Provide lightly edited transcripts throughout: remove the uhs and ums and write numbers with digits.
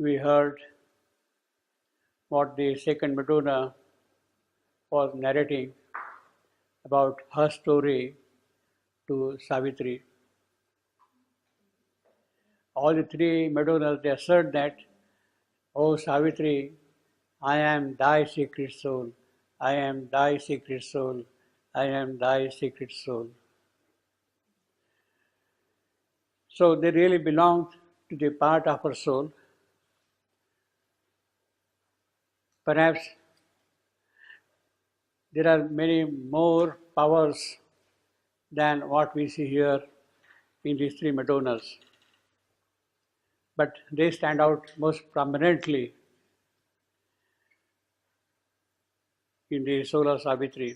we heard what the second Madonna was narrating about her story to Savitri. All the three Madonnas, they assert that, "O Savitri, I am thy secret soul, I am thy secret soul, I am thy secret soul." So they really belong to the part of our soul. Perhaps there are many more powers than what we see here in these three Madonnas, but they stand out most prominently in the soul of Savitri.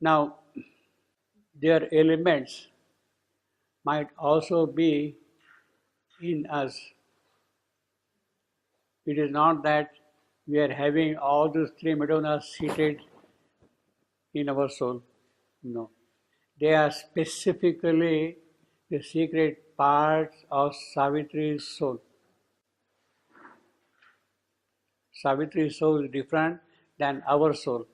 Now, their elements might also be in us. It is not that we are having all those three Madonnas seated in our soul. No. They are specifically the secret parts of Savitri's soul. Savitri's soul is different than our soul.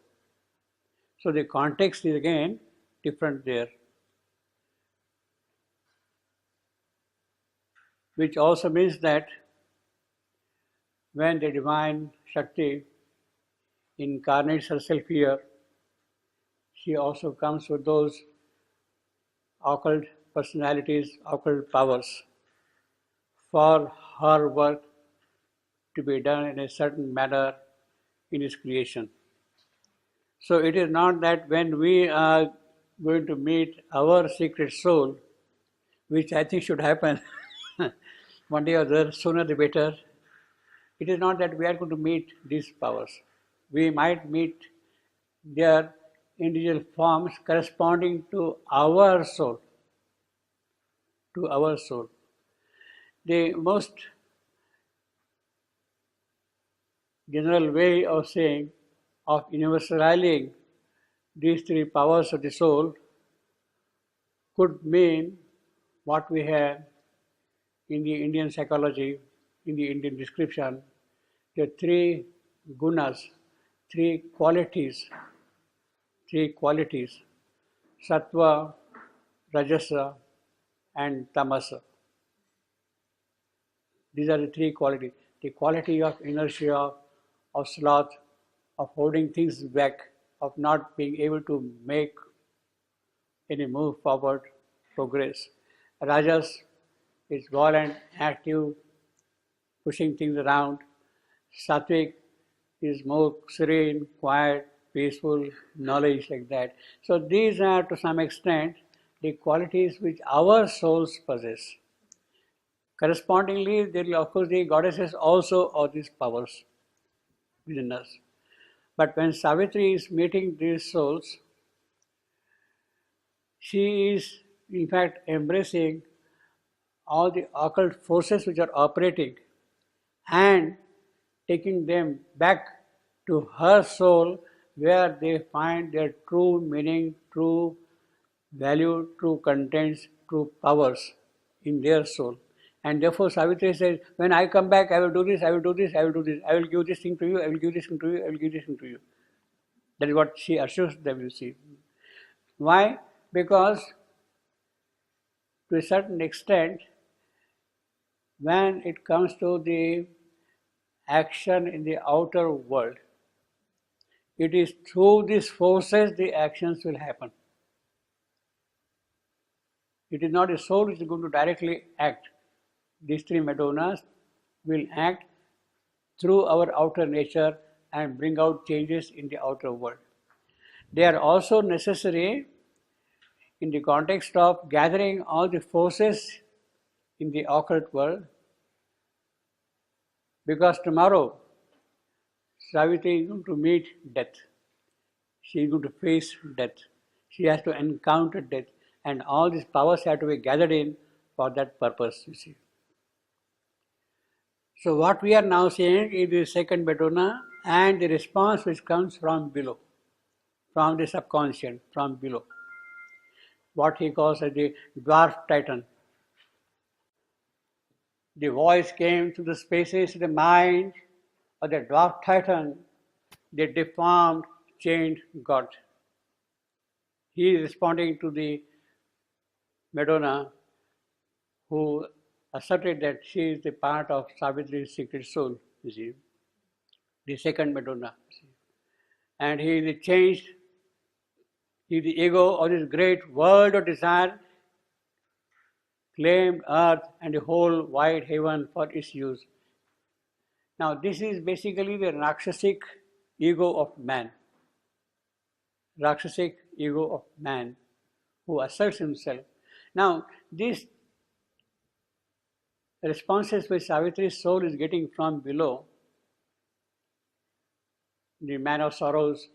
So the context is again different there. Which also means that when the divine Shakti incarnates herself here, she also comes with those occult personalities, occult powers, for her work to be done in a certain manner in its creation. So it is not that when we are going to meet our secret soul, which I think should happen one day or the other, sooner the better, it is not that we are going to meet these powers. We might meet their individual forms corresponding to our soul. To our soul. The most general way of saying, of universalizing these three powers of the soul could mean what we have in the Indian psychology, in the Indian description, the three gunas, three qualities, sattva, rajasa, and tamasa. These are the three qualities. The quality of inertia, of sloth, of holding things back, of not being able to make any move forward, progress. Rajas is violent, active, pushing things around. Sattvic is more serene, quiet, peaceful, knowledge like that. So these are to some extent the qualities which our souls possess. Correspondingly, there will of course the goddesses also of these powers within us. But when Savitri is meeting these souls, she is in fact embracing all the occult forces which are operating and taking them back to her soul where they find their true meaning, true value, true contents, true powers in their soul. And therefore Savitri says, when I come back, I will do this, I will do this, I will do this, I will give this thing to you, I will give this thing to you, I will give this thing to you. That is what she assures them, you see. Why? Because to a certain extent, when it comes to the action in the outer world, it is through these forces the actions will happen. It is not a soul which is going to directly act. These three Madonnas will act through our outer nature and bring out changes in the outer world. They are also necessary in the context of gathering all the forces in the occult world, because tomorrow Savitri is going to meet death. She is going to face death. She has to encounter death, and all these powers have to be gathered in for that purpose, you see. So what we are now seeing is the second Madonna and the response which comes from below, from the subconscious, from below. What he calls as the dwarf titan. The voice came to the spaces of the mind of the dwarf titan, the deformed, chained god. He is responding to the Madonna who asserted that she is the part of Savitri's secret soul, you see, the second Madonna. And he is the changed, he is the ego of this great world of desire, claimed earth and the whole wide heaven for its use. Now, this is basically the Rakshasic ego of man. Rakshasic ego of man who asserts himself. Now, these responses which Savitri's soul is getting from below, the man of sorrows,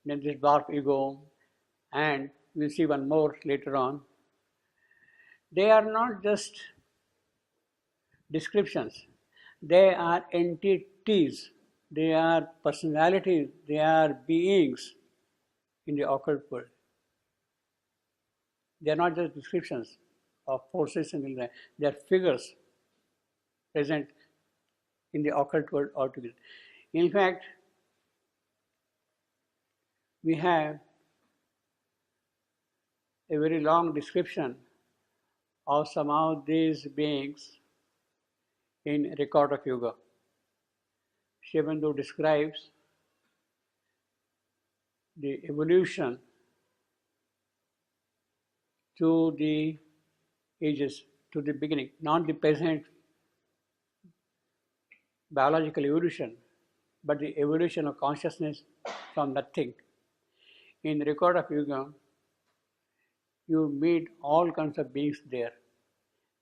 then this dwarf ego, and we'll see one more later on, they are not just descriptions, they are entities, they are personalities, they are beings in the occult world. They are not just descriptions of forces in the life, they are figures present in the occult world altogether. In fact, we have a very long description of some of these beings in Record of Yoga. Sri Aurobindo describes the evolution to the ages, to the beginning, not the present biological evolution, but the evolution of consciousness from nothing. In the Record of Yoga, you meet all kinds of beings there,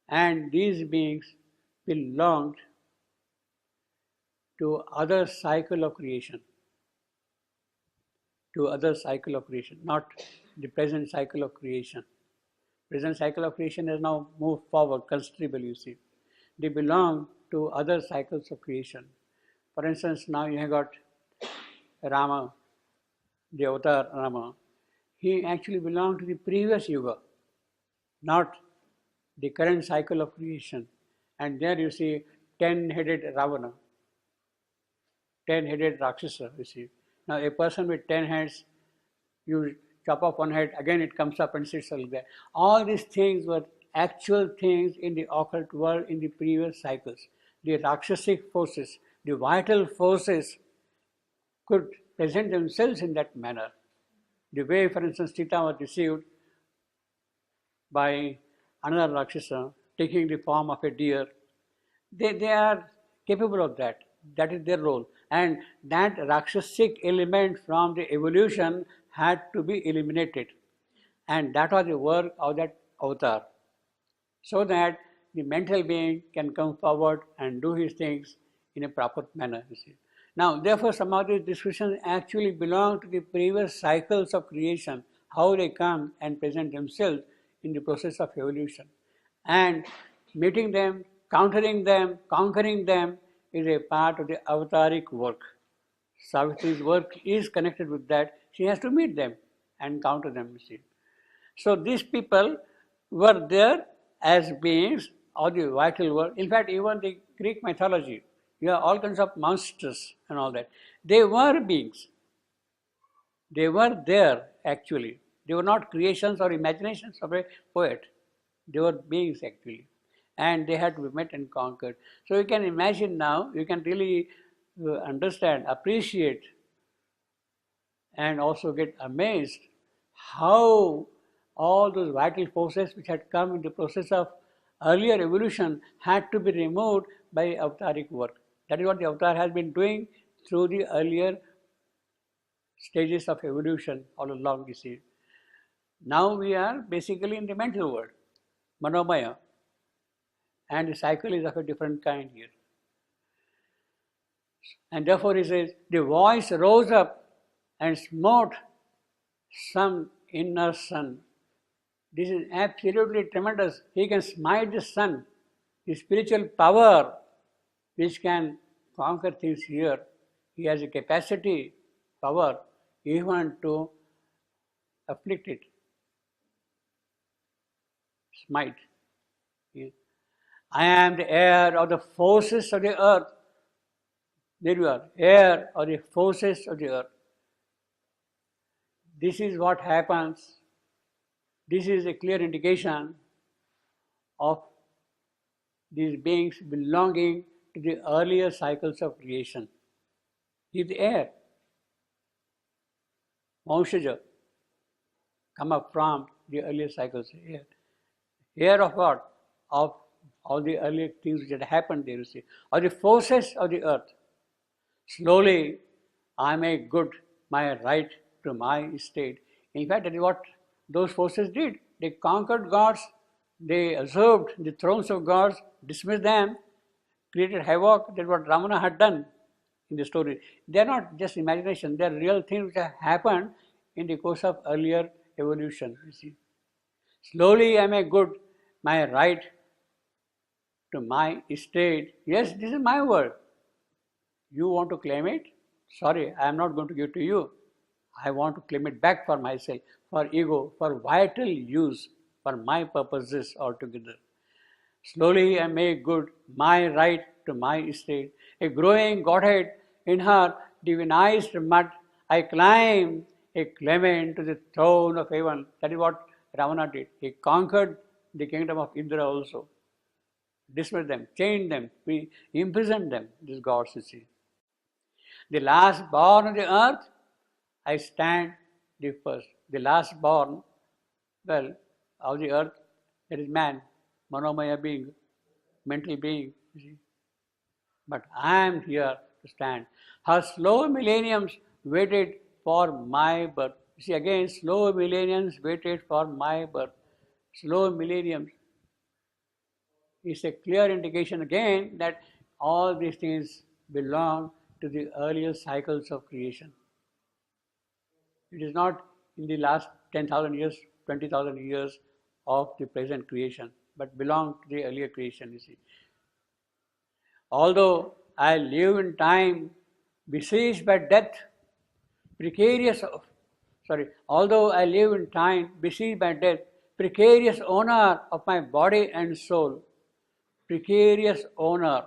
and these beings belonged to other cycle of creation, not the present cycle of creation. Present cycle of creation has now moved forward considerably, you see. They belong to other cycles of creation. For instance, now you have got Rama, the avatar Rama. He actually belonged to the previous yuga, not the current cycle of creation. And there you see 10-headed Ravana, 10-headed Rakshasa, you see. Now a person with 10 heads, you chop off one head, again it comes up and sits over there. All these things were actual things in the occult world in the previous cycles. The Rakshasic forces, the vital forces could present themselves in that manner. The way, for instance, Sita was deceived by another Rakshasa, taking the form of a deer, they are capable of that. That is their role. And that Rakshasic element from the evolution had to be eliminated. And that was the work of that avatar. So that the mental being can come forward and do his things in a proper manner, you see. Now, therefore, some of these descriptions actually belong to the previous cycles of creation, how they come and present themselves in the process of evolution. And meeting them, countering them, conquering them is a part of the avataric work. Savitri's work is connected with that. She has to meet them and counter them, you see. So these people were there as beings of the vital world. In fact, even the Greek mythology, you have all kinds of monsters and all that. They were beings. They were there actually. They were not creations or imaginations of a poet. They were beings actually. And they had to be met and conquered. So you can imagine now, you can really understand, appreciate, and also get amazed how all those vital forces which had come in the process of earlier evolution had to be removed by avataric work. That is what the avatar has been doing through the earlier stages of evolution all along, you see. Now we are basically in the mental world, Manomaya, and the cycle is of a different kind here. And therefore he says, the voice rose up and smote some inner sun. This is absolutely tremendous. He can smite the sun, the spiritual power which can conquer things here. He has a capacity, power, even to afflict it. Smite. I am the heir of the forces of the earth. There you are, heir of the forces of the earth. This is what happens. This is a clear indication of these beings belonging to the earlier cycles of creation. He is the heir. Vanshaja, come up from the earlier cycles. Heir of what? Of all the earlier things which had happened there, you see. Or the forces of the earth. Slowly, I make good my right to my estate. In fact, that is what those forces did. They conquered gods, they usurped the thrones of gods, dismissed them, created havoc. That's what Ravana had done in the story. They are not just imagination, they are real things which have happened in the course of earlier evolution. You see. Slowly, I make good my right to my estate. Yes, this is my word. You want to claim it? Sorry, I am not going to give to you. I want to claim it back for myself, for ego, for vital use, for my purposes altogether. Slowly I make good my right to my estate. A growing Godhead in her divinized mud, I climb a claimant to the throne of heaven. That is what Ravana did. He conquered the kingdom of Indra also. Dismissed them, chained them, imprisoned them, these gods, you see. The last born on the earth, I stand the first. The last born, well, of the earth, there is man, Manomaya being, mental being, you see. But I am here to stand. Her slow millenniums waited for my birth. You see, again, slow millenniums waited for my birth. Slow millenniums is a clear indication again that all these things belong to the earlier cycles of creation. It is not in the last 10,000 years, 20,000 years of the present creation, but belong to the earlier creation, you see. Although I live in time besieged by death, although I live in time besieged by death, precarious owner of my body and soul, precarious owner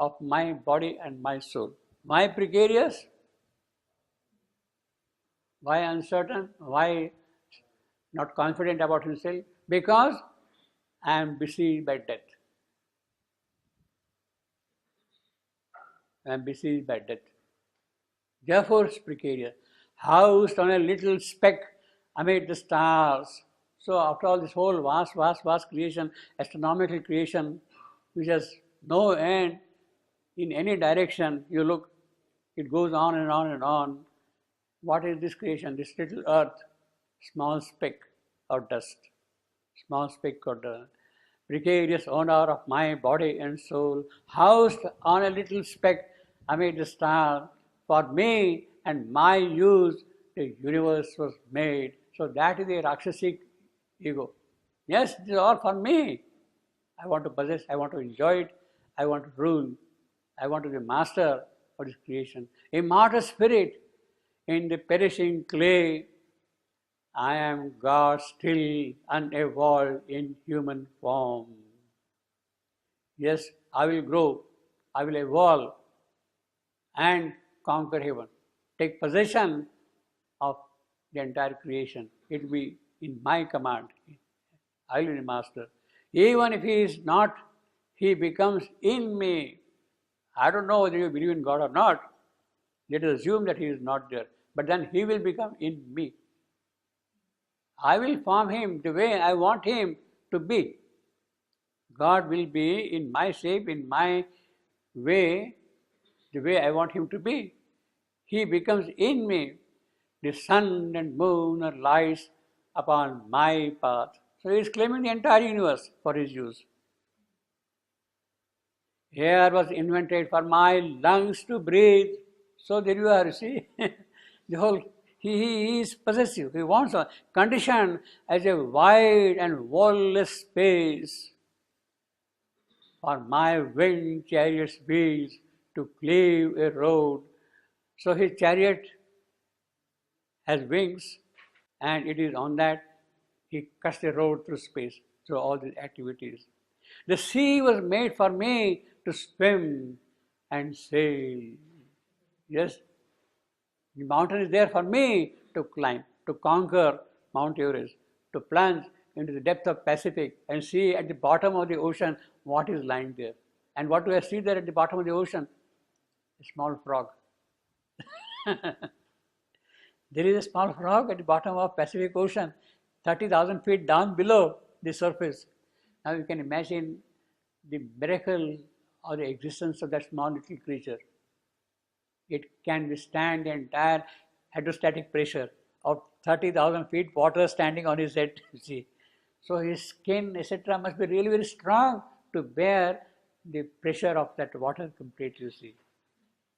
of my body and my soul. Why precarious? Why uncertain? Why not confident about himself? Because I am besieged by death. I am besieged by death. Therefore, it's precarious. Housed on a little speck amid the stars. So, after all, this whole vast creation, astronomical creation, which has no end in any direction, you look, it goes on and on and on. What is this creation? This little earth, small speck of dust, small speck of dust. Precarious owner of my body and soul, housed on a little speck amid the stars. For me and my use, the universe was made. So that is the Rakshasic ego. Yes, this is all for me. I want to possess, I want to enjoy it, I want to rule, I want to be master of this creation. Immortal spirit in the perishing clay, I am God still unevolved in human form. Yes, I will grow, I will evolve and conquer heaven. Take possession of the entire creation. It will be in my command. I will be master. Even if he is not, he becomes in me. I don't know whether you believe in God or not. Let us assume that he is not there. But then he will become in me. I will form him the way I want him to be. God will be in my shape, in my way, the way I want him to be. He becomes in me. The sun and moon are lights upon my path. So he is claiming the entire universe for his use. Air was invented for my lungs to breathe. So there you are, you see. The whole, he is possessive. He wants a condition as a wide and wall-less space for my winged chariot's wheels to cleave a road. So his chariot has wings, and it is on that he cuts the road through space, through all these activities. The sea was made for me to swim and sail. Yes, the mountain is there for me to climb, to conquer Mount Everest, to plunge into the depth of Pacific and see at the bottom of the ocean what is lying there. And what do I see there at the bottom of the ocean? A small frog. There is a small frog at the bottom of Pacific Ocean, 30,000 feet down below the surface. Now you can imagine the miracle or the existence of that small little creature. It can withstand the entire hydrostatic pressure of 30,000 feet water standing on his head, you see. So his skin, etc., must be really very strong to bear the pressure of that water completely, you see.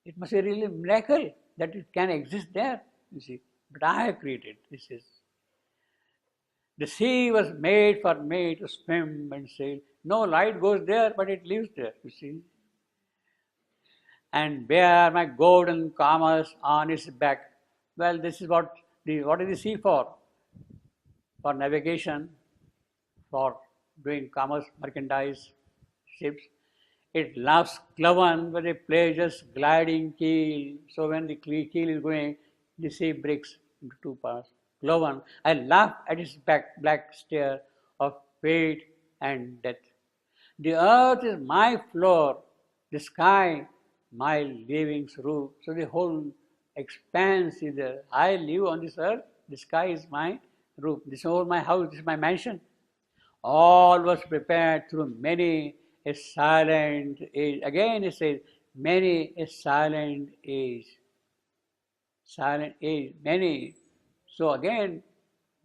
It must be really a miracle that it can exist there, you see. But I have created, this is. The sea was made for me to swim and sail. No light goes there, but it lives there, you see. And bear my golden commerce on its back. Well, this is what is the sea for? For navigation, for doing commerce, merchandise, ships. It loves cloven with a pleasure's gliding keel. So when the keel is going, the sea breaks into two parts. Cloven, I laugh at its black stare of fate and death. The earth is my floor, the sky my living's roof. So the whole expanse is there. I live on this earth, the sky is my roof. This is all my house, this is my mansion. All was prepared through many a silent age. Again it says, many a silent age. Silent age, many. So again,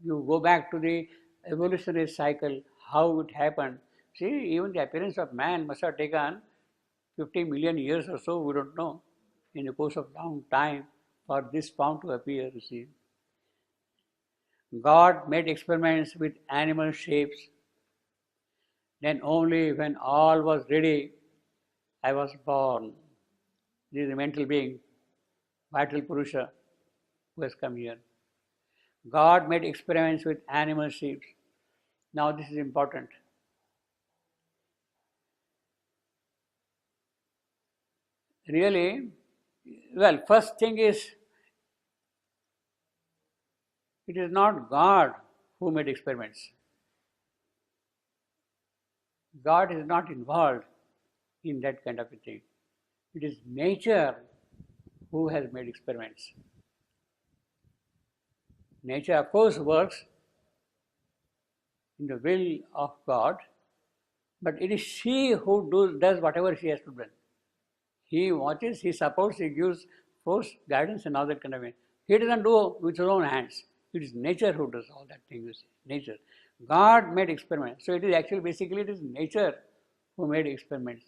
you go back to the evolutionary cycle, how it happened. See, even the appearance of man must have taken 50 million years or so, we don't know, in the course of long time for this form to appear, you see. God made experiments with animal shapes. Then only when all was ready, I was born. This is the mental being, vital Purusha, who has come here. God made experiments with animal shapes. Now this is important. Really, well, first thing is, it is not God who made experiments. God is not involved in that kind of a thing. It is nature who has made experiments. Nature, of course, works in the will of God, but it is she who does whatever she has to do. He watches, he supports, he gives force, guidance, and all that kind of thing. He doesn't do with his own hands. It is nature who does all that thing, you see. Nature. God made experiments. So it is actually, basically, it is nature who made experiments.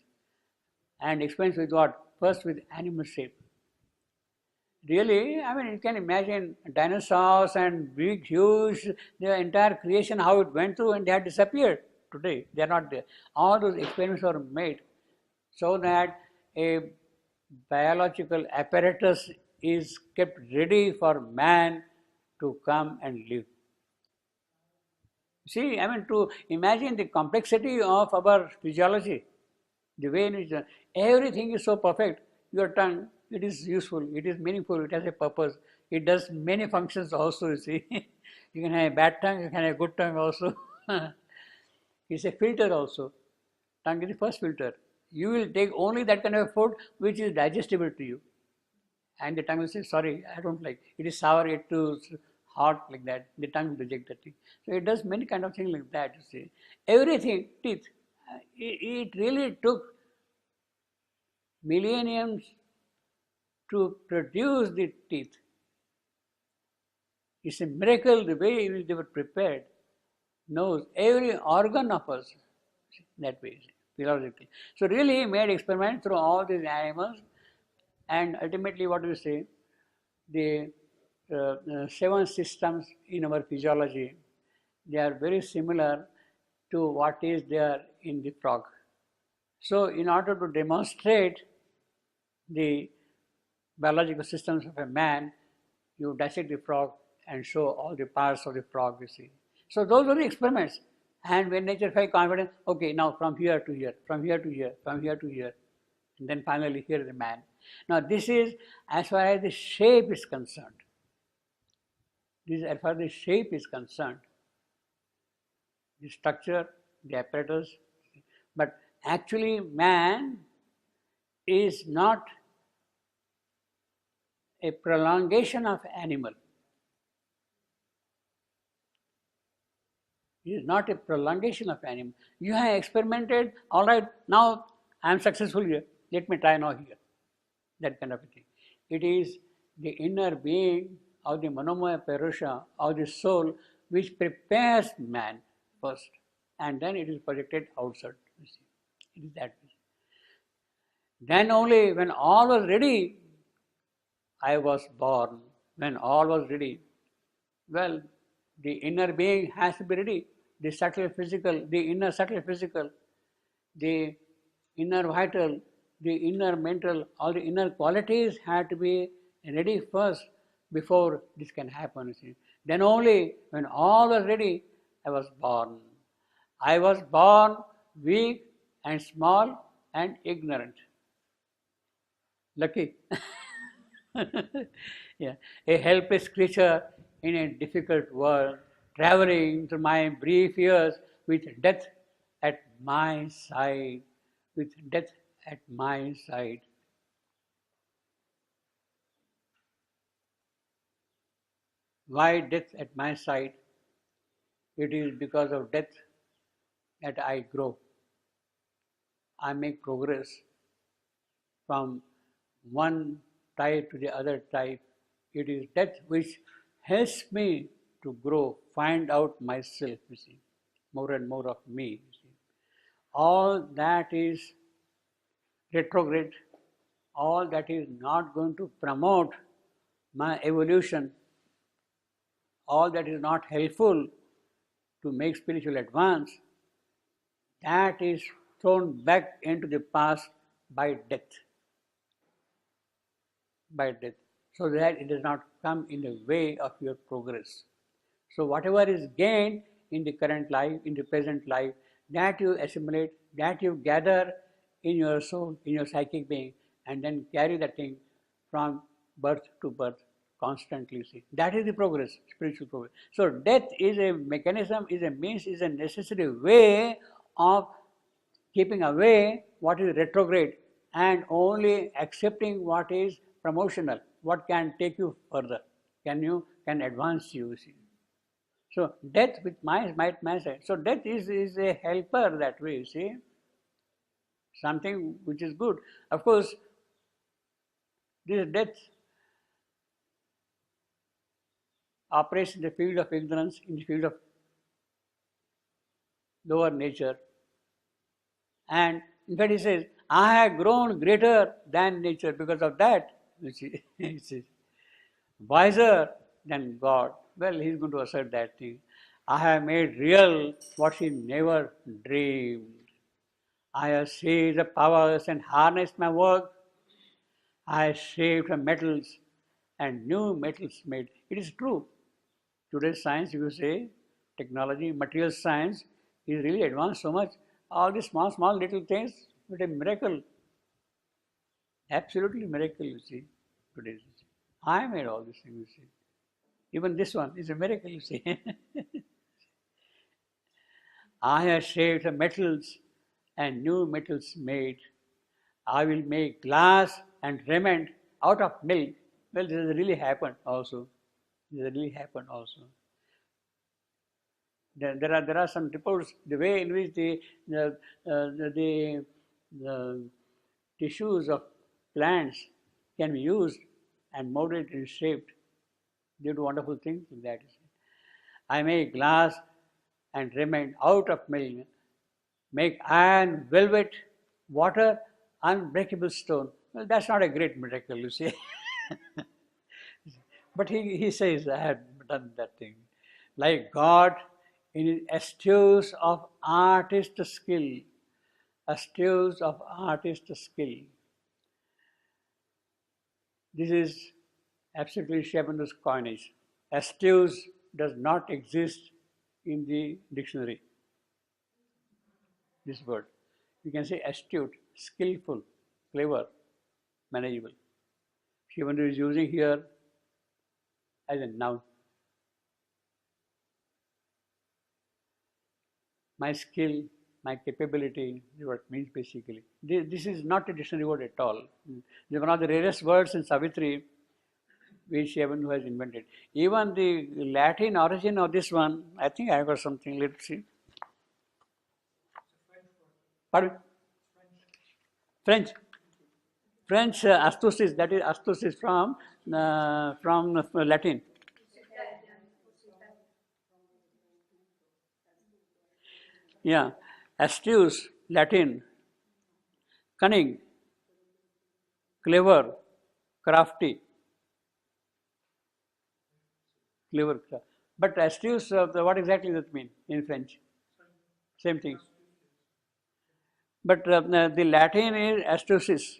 And experiments with what? First with animal shape. Really, I mean, you can imagine dinosaurs and big, huge, the entire creation, how it went through, and they had disappeared today. They are not there. All those experiments were made so that a biological apparatus is kept ready for man to come and live. See, I mean, to imagine the complexity of our physiology, the way in which everything is so perfect. Your tongue, it is useful, it is meaningful, it has a purpose, it does many functions also, you see. You can have a bad tongue, you can have a good tongue also. It's a filter also. Tongue is the first filter. You will take only that kind of food which is digestible to you. And the tongue will say, sorry, I don't like it. It is sour, it is hot, like that. The tongue will reject that thing. So it does many kind of things like that, you see. Everything, teeth. It really took millenniums to produce the teeth. It's a miracle the way they were prepared. Knows every organ of us that way, physiologically. So really he made experiments through all these animals, and ultimately what do you say? The 7 systems in our physiology, they are very similar to what is there in the frog. So in order to demonstrate the biological systems of a man, you dissect the frog and show all the parts of the frog, you see. So those were the experiments. And when nature felt confident, okay, now from here to here, from here to here, from here to here, and then finally here is the man. Now this is as far as the shape is concerned. This is as far as the shape is concerned, the structure, the apparatus. But actually man is not a prolongation of animal. It is not a prolongation of animal. You have experimented, all right, now I am successful here, let me try now here. That kind of a thing. It is the inner being of the Manomaya Purusha, of the soul, which prepares man first, and then it is projected outside. You see. It is that way. Then only when all was ready, I was born. When all was ready, well, the inner being has to be ready. The subtle physical, the inner subtle physical, the inner vital, the inner mental, all the inner qualities have to be ready first before this can happen. Then only when all was ready, I was born. I was born weak and small and ignorant. Lucky. Yeah. A helpless creature in a difficult world, traveling through my brief years with death at my side, with death at my side. Why death at my side? It is because of death that I grow. I make progress from one type to the other type. It is death which helps me to grow, find out myself, you see, more and more of me. You see. All that is retrograde, all that is not going to promote my evolution, all that is not helpful to make spiritual advance, that is thrown back into the past by death. By death, so that it does not come in the way of your progress. So whatever is gained in the current life, in the present life, that you assimilate, that you gather in your soul, in your psychic being, and then carry that thing from birth to birth constantly. See, that is the progress, spiritual progress. So death is a mechanism, is a means, is a necessary way of keeping away what is retrograde and only accepting what is promotional, what can take you further, can advance you. See. So death with my side. So death is a helper that way, see. Something which is good. Of course, this death operates in the field of ignorance, in the field of lower nature. And in fact, he says, I have grown greater than nature because of that. You see, he says, wiser than God. Well, he's going to assert that thing. I have made real what he never dreamed. I have seized the powers and harnessed my work. I have shaped the metals and new metals made. It is true. Today's science, if you say, technology, material science is really advanced so much. All these small little things, but a miracle. Absolutely miracle, you see, today. I made all these things, you see. Even this one is a miracle, you see. I have shaped the metals and new metals made. I will make glass and raiment out of milk. Well, this has really happened also. This has really happened also. There are some reports, the way in which the tissues of plants can be used and molded and shaped. They do wonderful things like that. I make glass and raiment out of milk, make iron, velvet, water, unbreakable stone. Well, that's not a great miracle, you see. But he says, I have done that thing. Like God in his astuce of artist skill, astuce of artist skill. This is absolutely Shabando's coinage. Astuce does not exist in the dictionary. this word. You can say astute, skillful, clever, manageable. Shivandu is using here as a noun. My skill, my capability is what it means basically. This is not a dictionary word at all. This is one of the rarest words in Savitri which Shivandu has invented. Even the Latin origin of this one, I think I got something, let's see. Pardon? French. French astucis, that is astucis from Latin. Yeah, astute, Latin, cunning, clever, crafty, clever. But astute, what exactly does that mean in French? Same thing. But the Latin is astucis.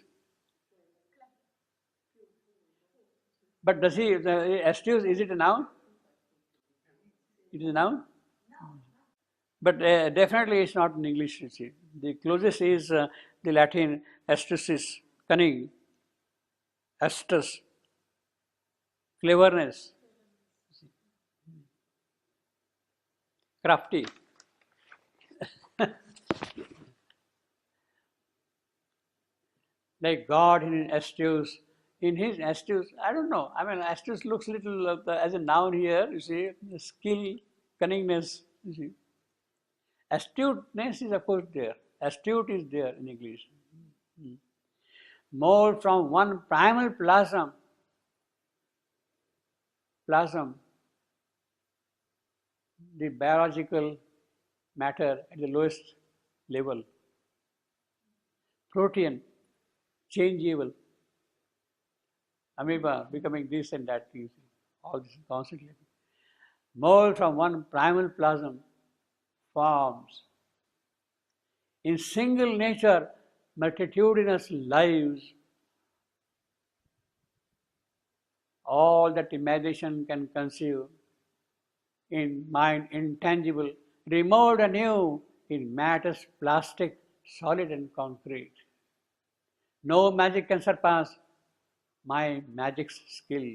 But does he, astute, is it a noun? It is a noun? But definitely it's not in English, you see. The closest is the Latin astucis, cunning, astus, cleverness, crafty. Like God in his astute, I don't know. I mean, astute looks little as a noun here, you see, skill, cunningness, you see. Astuteness is of course there. Astute is there in English. More from one primal plasm, the biological matter at the lowest level. Protean, changeable. Amoeba becoming this and that, you see. All this constantly. More from one primal plasm forms. In single nature, multitudinous lives, all that imagination can conceive, in mind intangible, remote anew in matters plastic, solid and concrete. No magic can surpass my magic skill.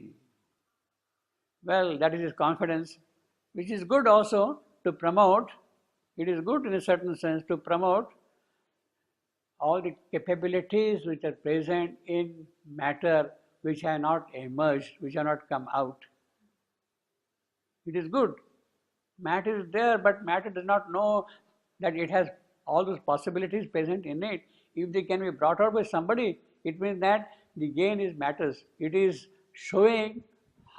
Well, that is his confidence, which is good also to promote. It is good in a certain sense to promote all the capabilities which are present in matter which have not emerged, which have not come out. It is good. Matter is there, but matter does not know that it has all those possibilities present in it. If they can be brought out by somebody, it means that the gain is matters. It is showing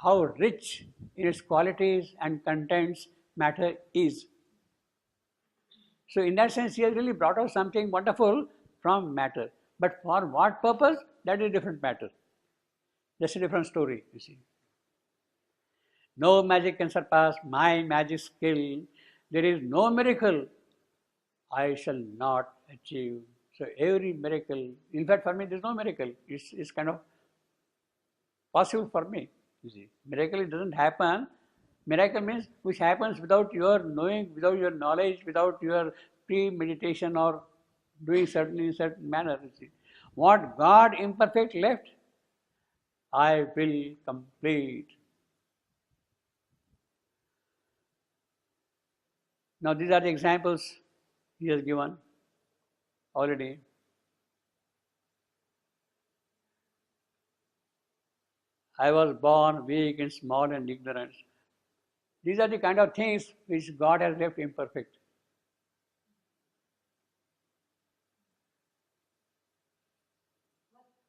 how rich in its qualities and contents matter is. So in that sense, he has really brought out something wonderful from matter. But for what purpose? That is a different matter. That's a different story, you see. No magic can surpass my magic skill. There is no miracle I shall not achieve. So every miracle, in fact for me there is no miracle. It's kind of possible for me, you see. Miracle, it doesn't happen. Miracle means which happens without your knowing, without your knowledge, without your premeditation or doing certain in certain manner, you see. What God imperfect left, I will complete. Now these are the examples he has given already. I was born weak and small and ignorant. These are the kind of things which God has left imperfect.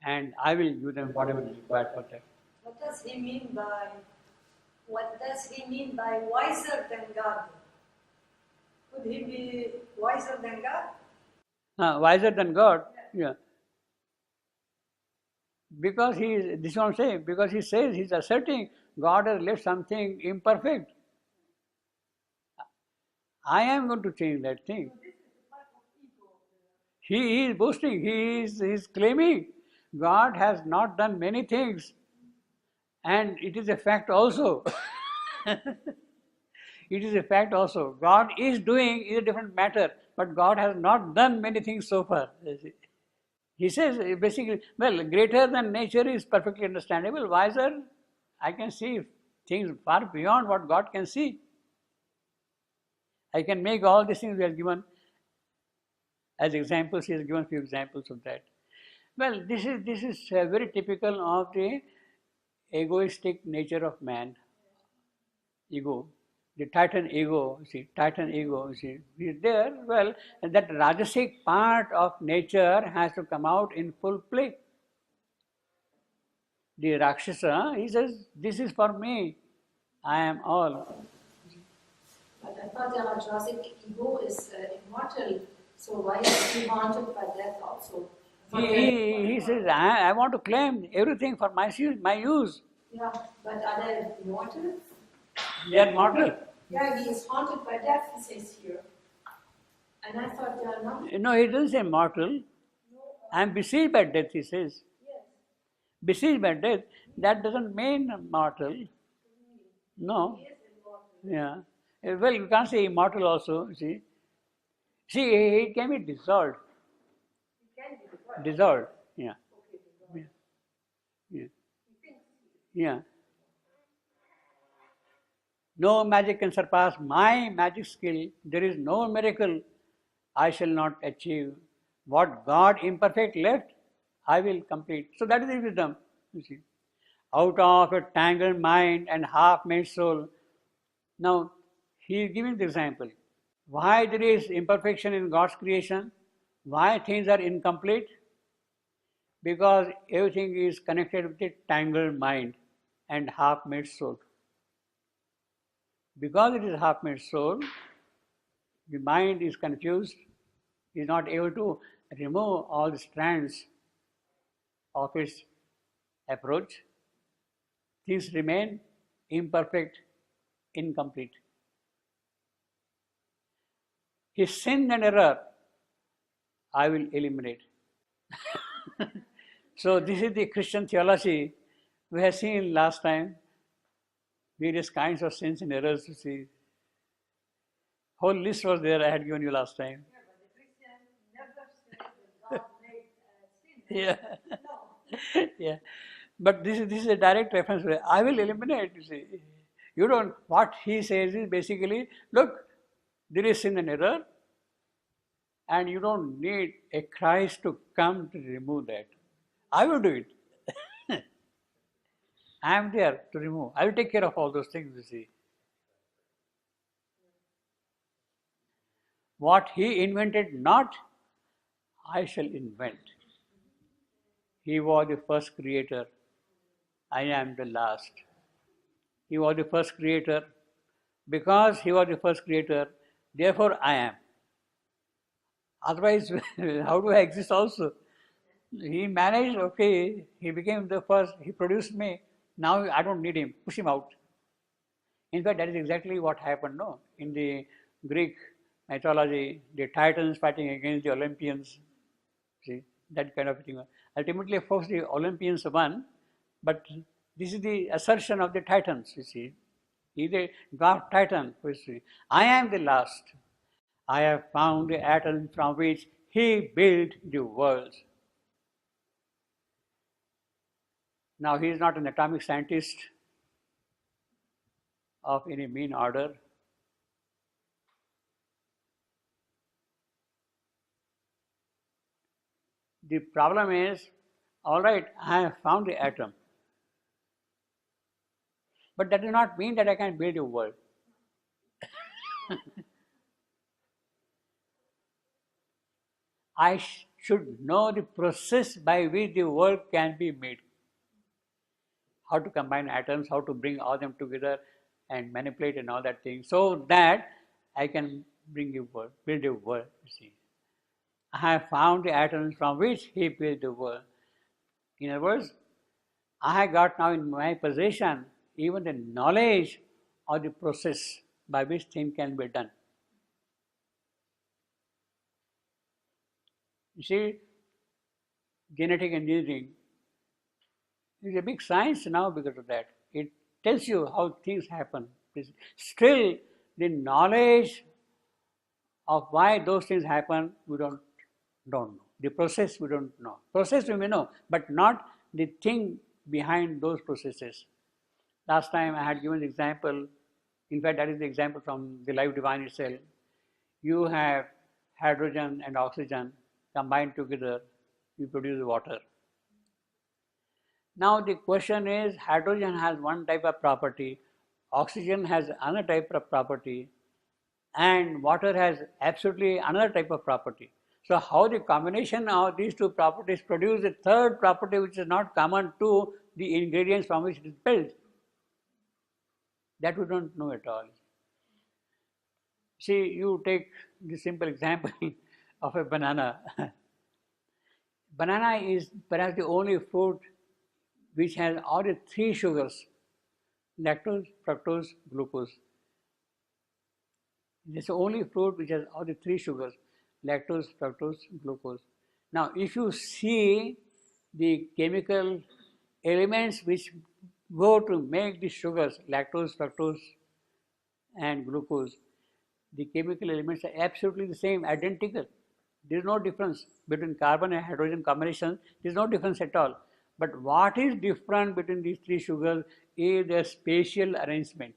And I will give them whatever is required for that. What does he mean by wiser than God? Could he be wiser than God? Wiser than God? Yeah. Because this is what I'm saying, because he says, he's asserting God has left something imperfect. I am going to change that thing. He is boasting, he is claiming God has not done many things, and it is a fact also. It is a fact also. God is doing is a different matter. but God has not done many things so far. He says basically, well, greater than nature is perfectly understandable. Wiser, I can see things far beyond what God can see. I can make all these things we are given as examples. He has given few examples of that. Well, this is very typical of the egoistic nature of man. Ego, the Titan ego. Titan ego. Is there. Well, and that Rajasic part of nature has to come out in full play. The Rakshasa, he says, "This is for me. I am all." But I thought the Rajasic ego is immortal, so why is he haunted by death also? He says, I want to claim everything for my use. Yeah, but are they immortal? They are mortal. Yeah, he is haunted by death, he says here. And I thought they are not. No, he doesn't say mortal. I am besieged by death, he says. Yes. Besieged by death, that doesn't mean mortal. No. He is immortal. Yeah. Well, you can't say immortal also, see. See, it can be dissolved. He can be devoid. Dissolved. Yeah. Okay, devoid. Yeah. He thinks Yeah. No magic can surpass my magic skill. There is no miracle I shall not achieve. What God imperfect left, I will complete. So that is the wisdom, you see. Out of a tangled mind and half-made soul. Now, he is giving the example. Why there is imperfection in God's creation? Why things are incomplete? Because everything is connected with a tangled mind and half-made soul. Because it is half-made soul, the mind is confused, is not able to remove all the strands of its approach. Things remain imperfect, incomplete. His sin and error, I will eliminate. So this is the Christian theology we have seen last time. Various kinds of sins and errors, you see. Whole list was there I had given you last time. Yeah, but the Christian never said that God made sin. Yeah. Yeah. But this is a direct reference. I will eliminate, you see. You don't, what he says is basically, look, there is sin and error, and you don't need a Christ to come to remove that. I will do it. I am there to remove. I will take care of all those things, you see. What he invented not, I shall invent. He was the first creator. I am the last. He was the first creator. Because he was the first creator, therefore I am. Otherwise, how do I exist also? He managed, okay, he became the first, he produced me. Now I don't need him, push him out. In fact, that is exactly what happened, no? In the Greek mythology, the Titans fighting against the Olympians. See, that kind of thing. Ultimately, of course, the Olympians won, but this is the assertion of the Titans, you see. He is a God Titan, you see. I am the last. I have found the atom from which he built the world. Now, he is not an atomic scientist of any mean order. The problem is, all right, I have found the atom. But that does not mean that I can build a world. I should know the process by which the world can be made. How to combine atoms, how to bring all them together and manipulate and all that thing, so that I can bring a world, build a world, you see. I have found the atoms from which he built the world. In other words, I have got now in my possession even the knowledge of the process by which things can be done. You see, genetic engineering is a big science now because of that. It tells you how things happen. Still, the knowledge of why those things happen, we don't know. The process we don't know. Process we may know, but not the thing behind those processes. Last time I had given the example, in fact that is the example from the life divine itself. You have hydrogen and oxygen combined together, you produce water. Now the question is, hydrogen has one type of property, oxygen has another type of property, and water has absolutely another type of property. So how the combination of these two properties produce a third property which is not common to the ingredients from which it is built? That we don't know at all. See, you take the simple example of a banana. Banana is perhaps the only fruit which has all the three sugars, lactose, fructose, glucose. It's the only fruit which has all the three sugars, lactose, fructose, glucose. Now, if you see the chemical elements which go to make the sugars, lactose, fructose, and glucose, the chemical elements are absolutely the same, identical. There is no difference between carbon and hydrogen combination. There is no difference at all. But what is different between these three sugars is their spatial arrangement.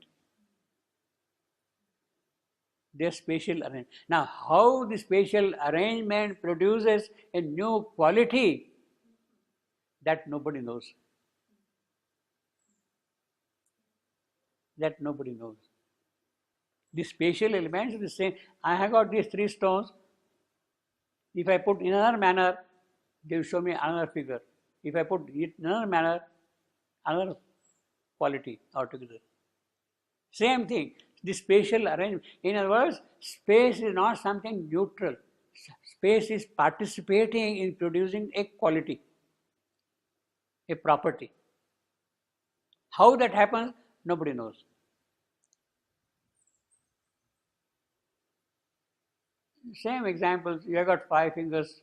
Their spatial arrangement. Now, how the spatial arrangement produces a new quality, that nobody knows. That nobody knows. The spatial elements are the same. I have got these three stones. If I put in another manner, they will show me another figure. If I put it in another manner, another quality altogether. Same thing, the spatial arrangement. In other words, space is not something neutral. Space is participating in producing a quality, a property. How that happens, nobody knows. Same examples, you have got 5 fingers.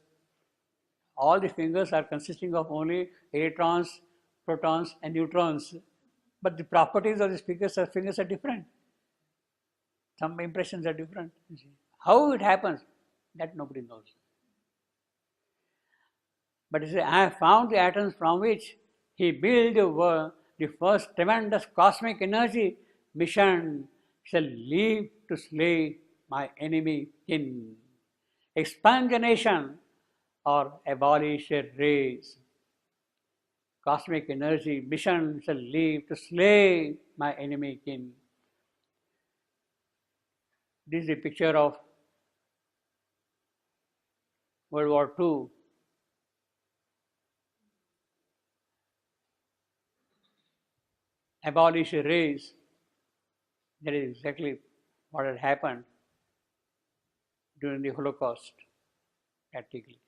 All the fingers are consisting of only electrons, protons and neutrons. But the properties of these fingers are different. Some impressions are different. How it happens, that nobody knows. But you say, I have found the atoms from which he built the first tremendous cosmic energy mission shall live to slay my enemy kin. Expunge a nation or abolish a race. Cosmic energy mission shall live to slay my enemy kin. This is a picture of World War II. Abolish a race. That is exactly what had happened during the Holocaust, practically.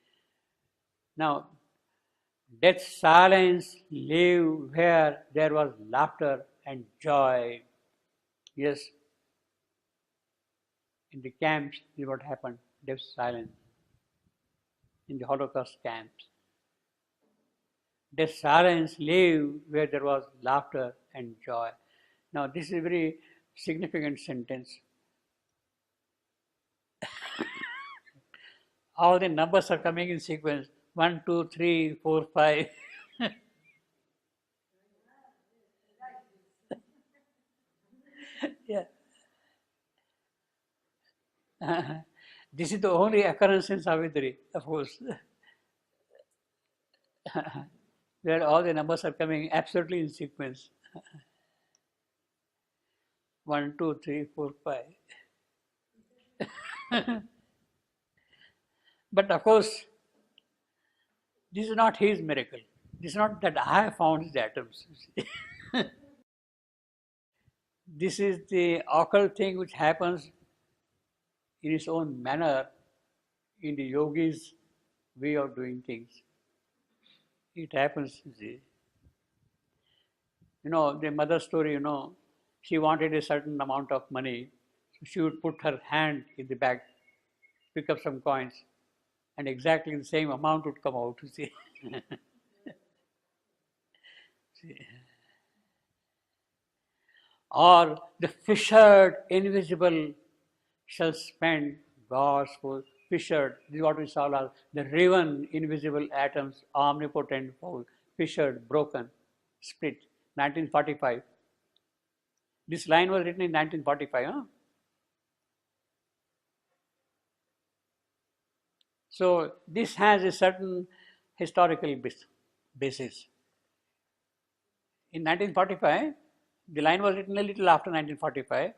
Now, death's silence lived where there was laughter and joy. Yes, in the camps, this is what happened, death's silence. In the Holocaust camps. Death's silence lived where there was laughter and joy. Now, this is a very significant sentence. All the numbers are coming in sequence. 1, 2, 3, 4, 5. Yeah. This is the only occurrence in Savitri, of course, where all the numbers are coming absolutely in sequence. 1, 2, 3, 4, 5. But of course, this is not his miracle. This is not that I have found his atoms. This is the occult thing which happens in its own manner in the yogi's way of doing things. It happens, you see. You know, the mother story, you know, she wanted a certain amount of money, so she would put her hand in the bag, pick up some coins, and exactly the same amount would come out, you see. See. Or the fissured invisible shall spend God's force, fissured. This is what we saw last. The riven, invisible atoms, omnipotent force, fissured, broken, split. 1945. This line was written in 1945. Huh? So this has a certain historical basis. In 1945, the line was written a little after 1945,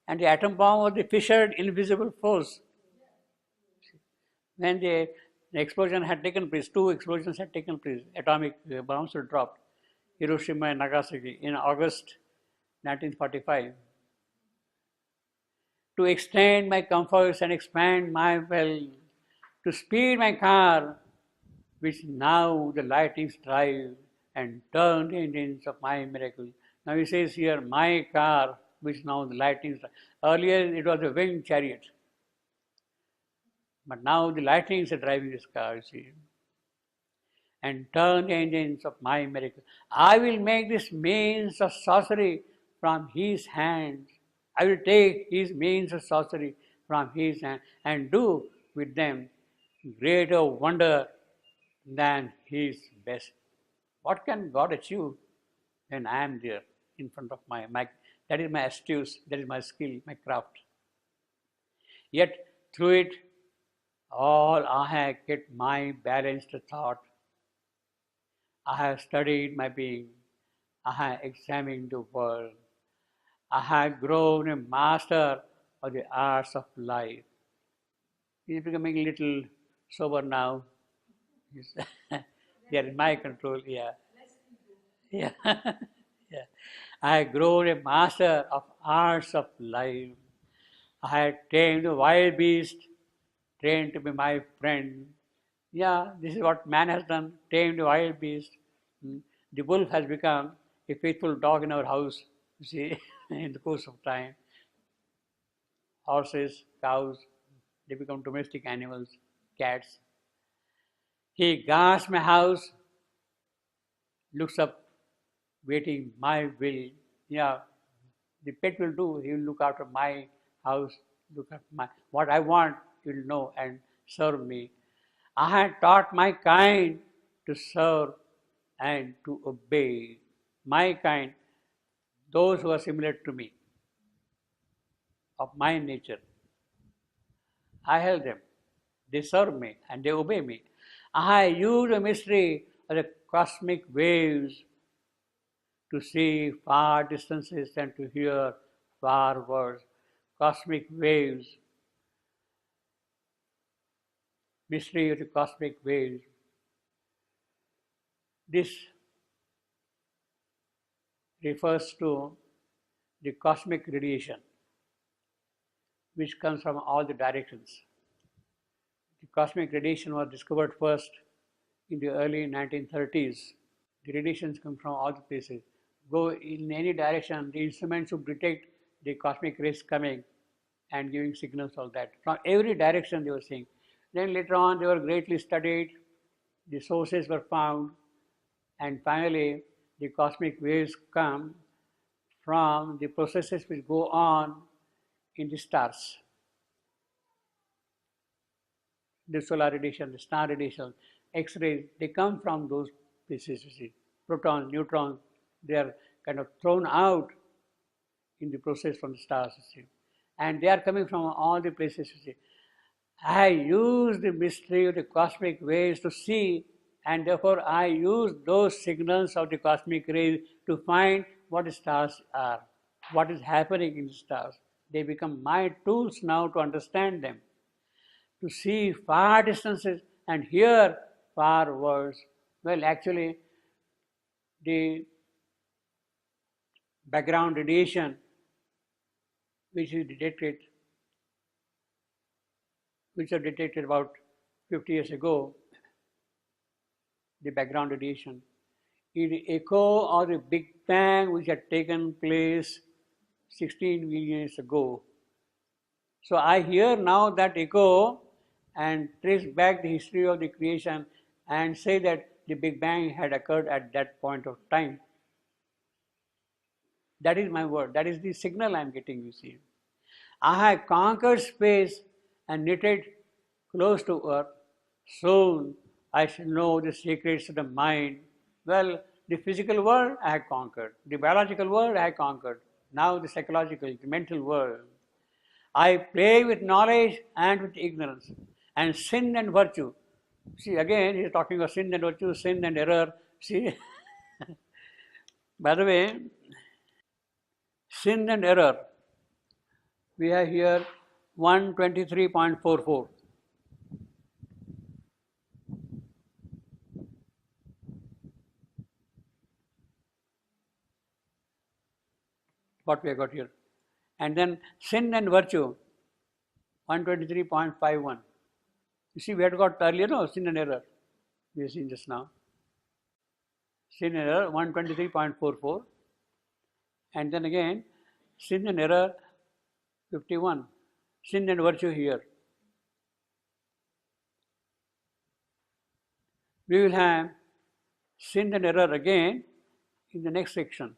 and the atom bomb was the fissured, invisible force. When the explosion had taken place, two explosions had taken place, atomic bombs were dropped, Hiroshima and Nagasaki, in August 1945. To extend my comforts and expand my wealth, to speed my car, which now the lightnings drive, and turn the engines of my miracle. Now he says here, my car, which now the lightnings drive. Earlier it was a winged chariot, but now the lightnings are driving this car, you see. And turn the engines of my miracle. I will make this means of sorcery from his hands. I will take his means of sorcery from his hand and do with them greater wonder than his best. What can God achieve when I am there in front of my that is my astuce, that is my skill, my craft. Yet through it all I have kept my balanced thought. I have studied my being. I have examined the world. I have grown a master of the arts of life. He's becoming a little sober now. They are in my control, yeah. Yeah. Yeah. I have grown a master of arts of life. I have tamed the wild beast, trained to be my friend. Yeah, this is what man has done, tamed the wild beast. The wolf has become a faithful dog in our house, you see, in the course of time. Horses, cows, they become domestic animals, cats. He guards my house, looks up, waiting my will. Yeah, the pet will do, he will look after my house, look at my what I want, he will know and serve me. I had taught my kind to serve and to obey. My kind, those who are similar to me, of my nature. I help them. They serve me and they obey me. I use the mystery of the cosmic waves to see far distances and to hear far words. Cosmic waves. Mystery of the cosmic waves. This refers to the cosmic radiation which comes from all the directions. The cosmic radiation was discovered first in the early 1930s. The radiations come from all the places. Go in any direction, the instruments would detect the cosmic rays coming and giving signals, all that. From every direction they were seeing. Then later on they were greatly studied, the sources were found, and finally the cosmic waves come from the processes which go on in the stars. The solar radiation, the star radiation, X-rays, they come from those places, you see. Protons, neutrons, they are kind of thrown out in the process from the stars, you see. And they are coming from all the places, you see. I use the mystery of the cosmic waves to see, and therefore I use those signals of the cosmic rays to find what the stars are, what is happening in the stars. They become my tools now to understand them, to see far distances and hear far words. Well, actually, the background radiation which was detected about 50 years ago, the background radiation, is the echo of the Big Bang which had taken place 16 million years ago. So I hear now that echo and trace back the history of the creation and say that the Big Bang had occurred at that point of time. That is my word. That is the signal I am getting, you see. I have conquered space and knitted close to earth. Soon I shall know the secrets of the mind. Well, the physical world I have conquered, the biological world I have conquered, now the psychological, the mental world. I play with knowledge and with ignorance, and sin and virtue. See, again, he is talking about sin and virtue, sin and error. See, by the way, sin and error, we have here 123.44. What we have got here. And then sin and virtue, 123.51. You see, we had got earlier, no, sin and error. We have seen just now. Sin and error, 123.44. And then again, sin and error, 51. Sin and virtue here. We will have sin and error again in the next section.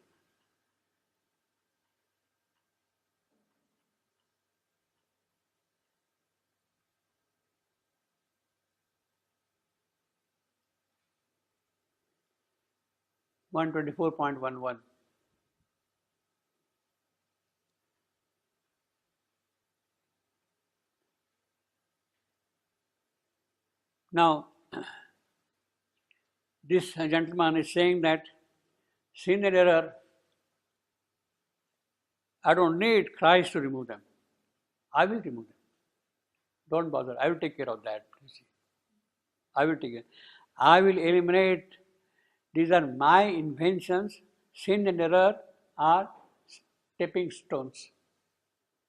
One 124.11. Now, this gentleman is saying that sin and error, I don't need Christ to remove them. I will remove them. Don't bother. I will take care of that. You see. I will take it. I will eliminate. These are my inventions. Sin and error are stepping stones.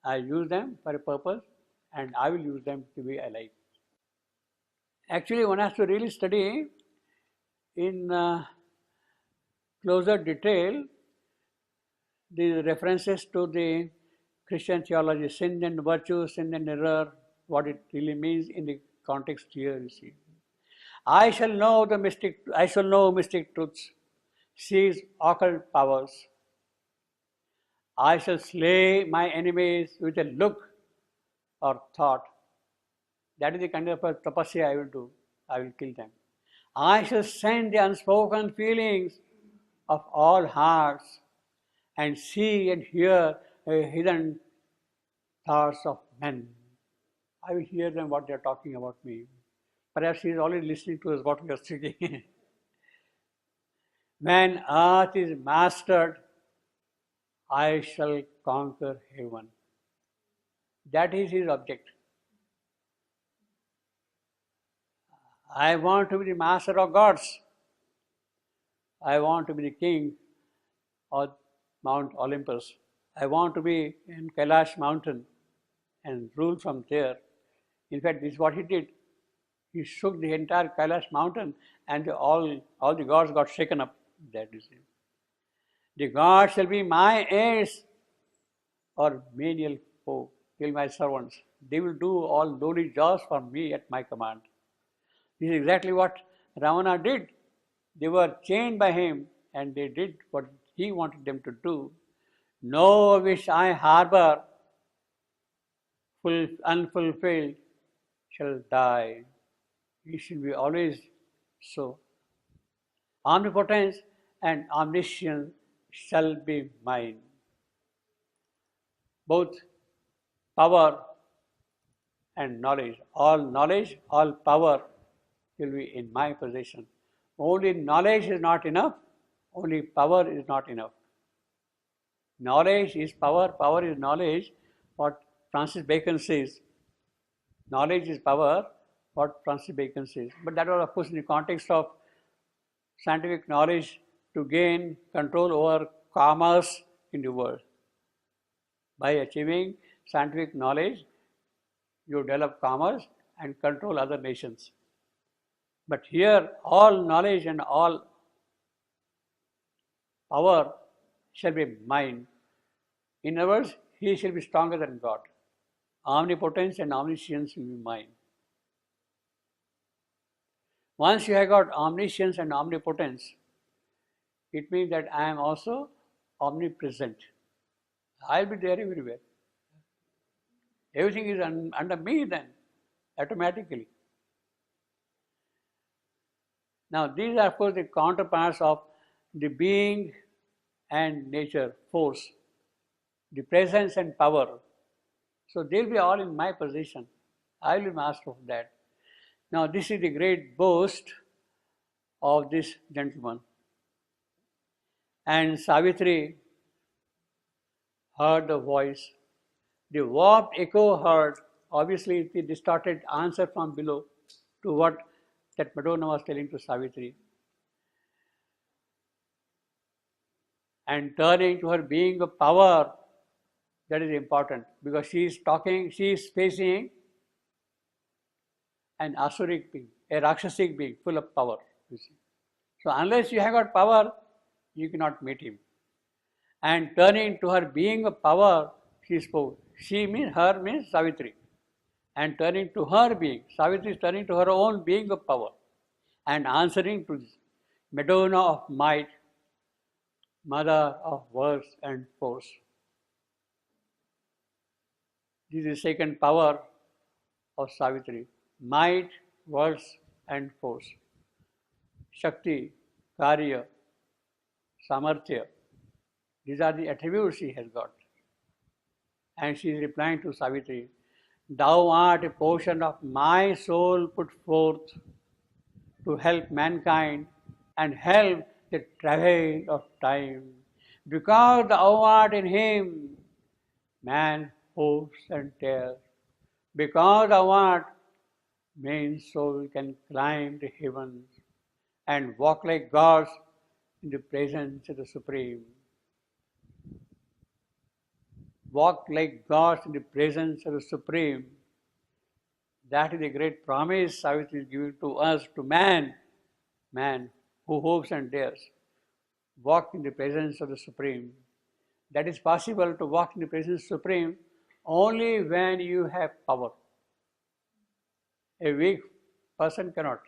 I use them for a purpose and I will use them to be alive. Actually, one has to really study in closer detail the references to the Christian theology, sin and virtue, sin and error, what it really means in the context here, you see. I shall know mystic truths, seize occult powers. I shall slay my enemies with a look or thought. That is the kind of a tapasya I will do. I will kill them. I shall send the unspoken feelings of all hearts and see and hear hidden thoughts of men. I will hear them what they are talking about me. Perhaps he is already listening to us what we are speaking. When earth is mastered, I shall conquer heaven. That is his object. I want to be the master of gods. I want to be the king of Mount Olympus. I want to be in Kailash mountain and rule from there. In fact, this is what he did. He shook the entire Kailash mountain and all the gods got shaken up. That is it. The gods shall be my heirs or menial foe, till my servants. They will do all lowly jobs for me at my command. This is exactly what Ravana did. They were chained by him and they did what he wanted them to do. No wish I harbor unfulfilled shall die. We should be always so. Omnipotence and omniscience shall be mine. Both power and knowledge, all power will be in my possession. Only knowledge is not enough, only power is not enough. Knowledge is power, power is knowledge, what Francis Bacon says. Knowledge is power, what Francis Bacon says. But that was, of course, in the context of scientific knowledge to gain control over commerce in the world. By achieving scientific knowledge, you develop commerce and control other nations. But here, all knowledge and all power shall be mine. In other words, he shall be stronger than God. Omnipotence and omniscience will be mine. Once you have got omniscience and omnipotence, it means that I am also omnipresent. I will be there everywhere. Everything is under me then, automatically. Now these are of course the counterparts of the being and nature, force, the presence and power. So they'll be all in my possession. I will be master of that. Now this is the great boast of this gentleman. And Savitri heard the voice. The warped echo heard, obviously the distorted answer from below to what that Madonna was telling to Savitri. And turning to her being of power, that is important because she is facing an asuric being, a rakshasic being full of power. You see. So unless you have got power, you cannot meet him. And turning to her being of power, she spoke. Her means Savitri. And turning to her being, Savitri is turning to her own being of power and answering to this Madonna of might, mother of words and force. This is the second power of Savitri. Might, words and force. Shakti, Karya, Samarthya. These are the attributes she has got. And she is replying to Savitri, thou art a portion of my soul put forth to help mankind and help the travail of time. Because thou art in him, man hopes and tears. Because thou art, man's soul can climb the heavens and walk like gods in the presence of the Supreme. Walk like gods in the presence of the Supreme. That is the great promise Savitri is giving to us, to man who hopes and dares. Walk in the presence of the Supreme. That is possible to walk in the presence of the Supreme only when you have power. A weak person cannot.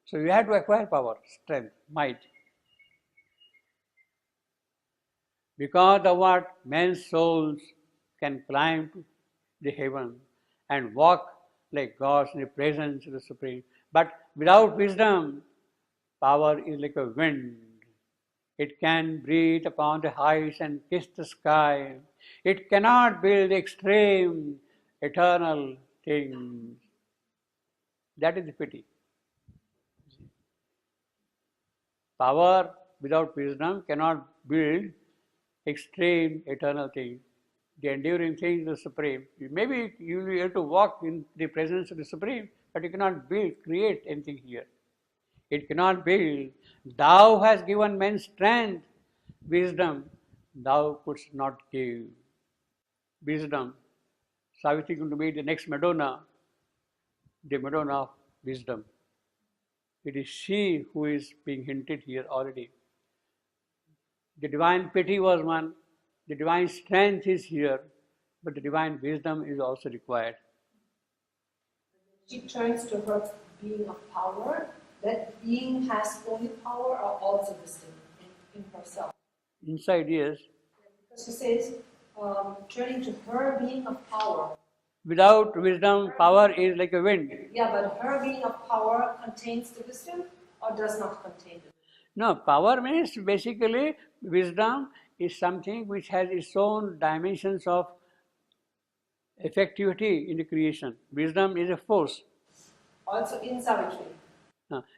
So you have to acquire power, strength, might. Because of what men's souls can climb to the heaven and walk like gods in the presence of the Supreme. But without wisdom, power is like a wind. It can breathe upon the heights and kiss the sky. It cannot build extreme, eternal things. That is the pity. Power without wisdom cannot build extreme, eternal things. The enduring things of the Supreme. Maybe you will be able to walk in the presence of the Supreme, but you cannot build, create anything here. It cannot build. Thou hast given men strength, wisdom, thou couldst not give. Wisdom. Savitri is going to be the next Madonna, the Madonna of wisdom. It is she who is being hinted here already. The divine pity was one, the divine strength is here, but the divine wisdom is also required. She turns to her being of power. That being has only power or also wisdom in herself. Inside, yes. Because she says, turning to her being of power. Without wisdom, power is like a wind. Yeah, but her being of power contains the wisdom or does not contain it? No, power means basically wisdom is something which has its own dimensions of effectivity in the creation. Wisdom is a force. Also in Savitri.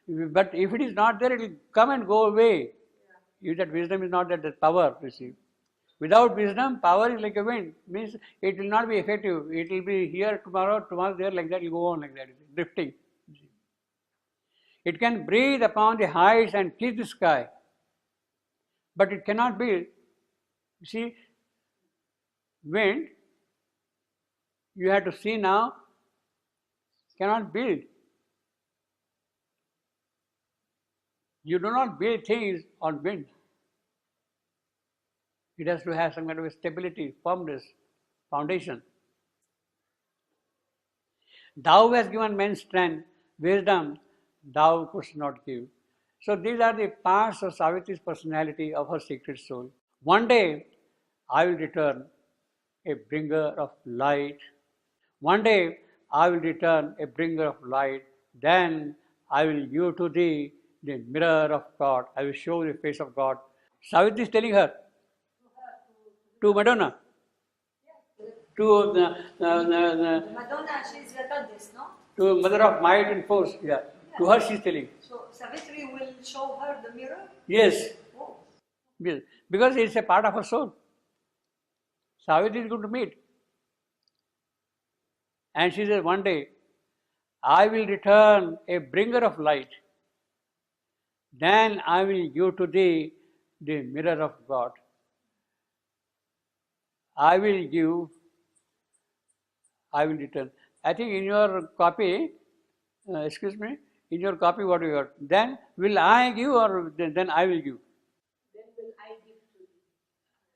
But if it is not there, it will come and go away. If that wisdom is not there, that power, you see. Without wisdom, power is like a wind. Means it will not be effective. It will be here tomorrow there, like that, you go on like that, drifting. It can breathe upon the heights and kiss the sky, but it cannot build. You see, wind, you have to see now, cannot build. You do not build things on wind. It has to have some kind of a stability, firmness, foundation. Thou hast given men strength, wisdom, thou couldst not give. So these are the parts of Savitri's personality, of her secret soul. One day, I will return a bringer of light. One day I will return a bringer of light. Then I will give to thee the mirror of God. I will show the face of God. Savitri is telling her to Madonna, to Madonna, she is the goddess, no? to Mother of Might and Force. Yeah. To her she is telling. So Savitri will show her the mirror? Yes. Oh. Yes. Because it's a part of her soul. Savitri is going to meet. And she says, one day, I will return a bringer of light. Then I will give to thee the mirror of God. I will give, I will return. I think in your copy, excuse me, in your copy what you got? Then will I give or then I will give? Then will I give to you.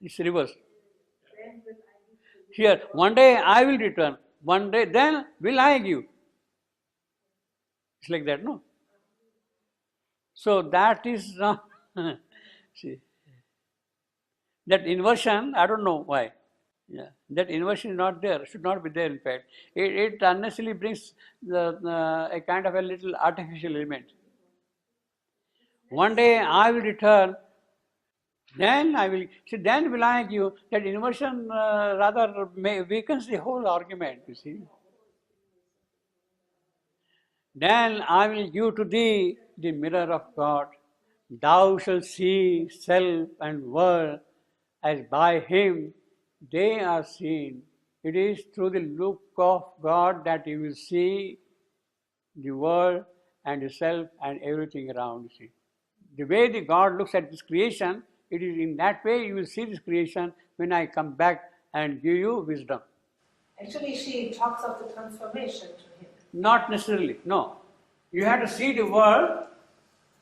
It's reverse. Then will I give to you. Here, one day I will return. One day, then will I give? It's like that, no? So that is not, see, that inversion, I don't know why. Yeah, that inversion is not there, should not be there in fact. It unnecessarily brings a kind of a little artificial element. One day I will return, then I will, see, then will I give, that inversion rather weakens the whole argument, you see. Then I will give to thee the mirror of God. Thou shalt see self and world as by him they are seen. It is through the look of God that you will see the world and yourself and everything around you. See. The way the God looks at this creation, it is in that way you will see this creation when I come back and give you wisdom. Actually, she talks of the transformation to him. Not necessarily, no. You have to see the world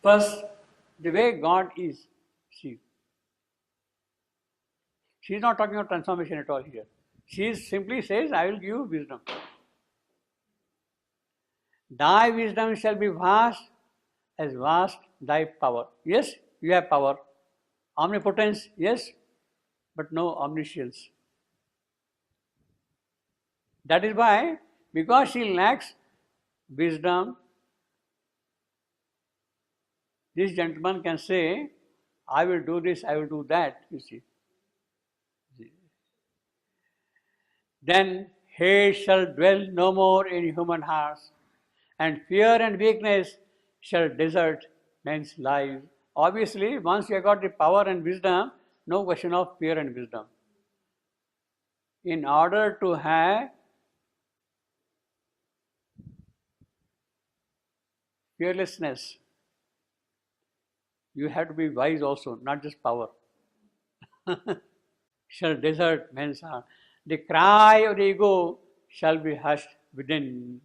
first the way God is. See. She is not talking about transformation at all here. She simply says, I will give you wisdom. Thy wisdom shall be vast as vast thy power. Yes, you have power. Omnipotence, yes, but no omniscience. That is why, because she lacks wisdom, this gentleman can say, I will do this, I will do that, you see. Then hate shall dwell no more in human hearts, and fear and weakness shall desert men's lives. Obviously, once you have got the power and wisdom, no question of fear and wisdom. In order to have fearlessness, you have to be wise also, not just power. Shall desert men's heart. The cry of the ego shall be hushed within.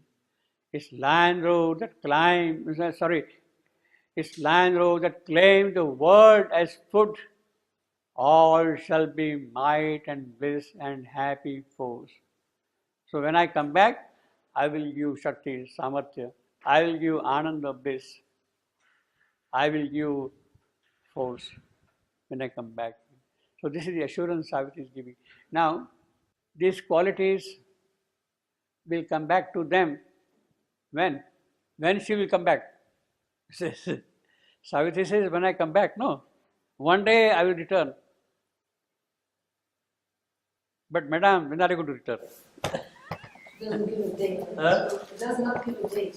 Its lion roar that claim the world as food, all shall be might and bliss and happy force. So when I come back, I will give Shakti, Samarthya, I will give Ananda bliss, I will give force when I come back. So this is the assurance Savitri is giving. Now, these qualities will come back to them when? When she will come back? Savitri says, when I come back, no. One day I will return. But madam, when are you going to return? It doesn't give a date. It does not give a date.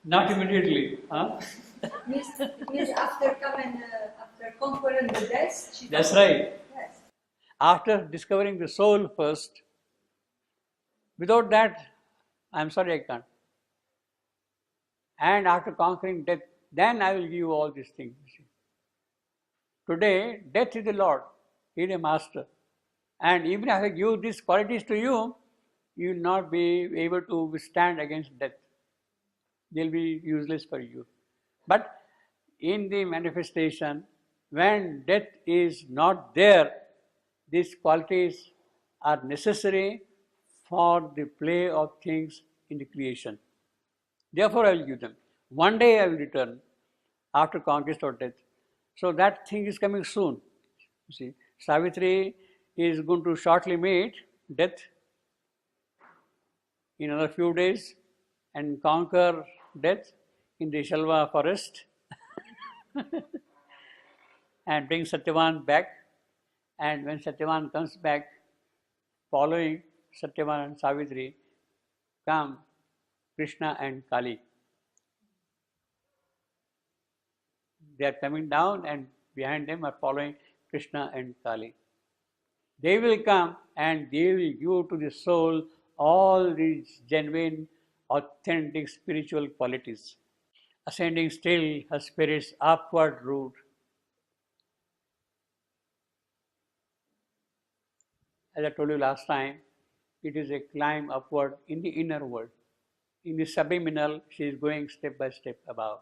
Not immediately. Huh? Means after conquering the death, she That's right. Yes. After discovering the soul first, without that, I'm sorry I can't. And after conquering death, then I will give you all these things. Today, death is the Lord, He is a master. And even if I give these qualities to you, you will not be able to withstand against death. They will be useless for you. But in the manifestation, when death is not there, these qualities are necessary for the play of things in the creation. Therefore, I will give them. One day I will return after conquest or death. So that thing is coming soon. You see, Savitri is going to shortly meet death in another few days and conquer death in the Shalva forest and bring Satyavan back. And when Satyavan comes back, following Satyavan and Savitri, come Krishna and Kali. They are coming down and behind them are following Krishna and Kali. They will come and they will give to the soul all these genuine, authentic spiritual qualities. Ascending still her spirit's upward route. As I told you last time, it is a climb upward in the inner world. In the subliminal, she is going step by step above.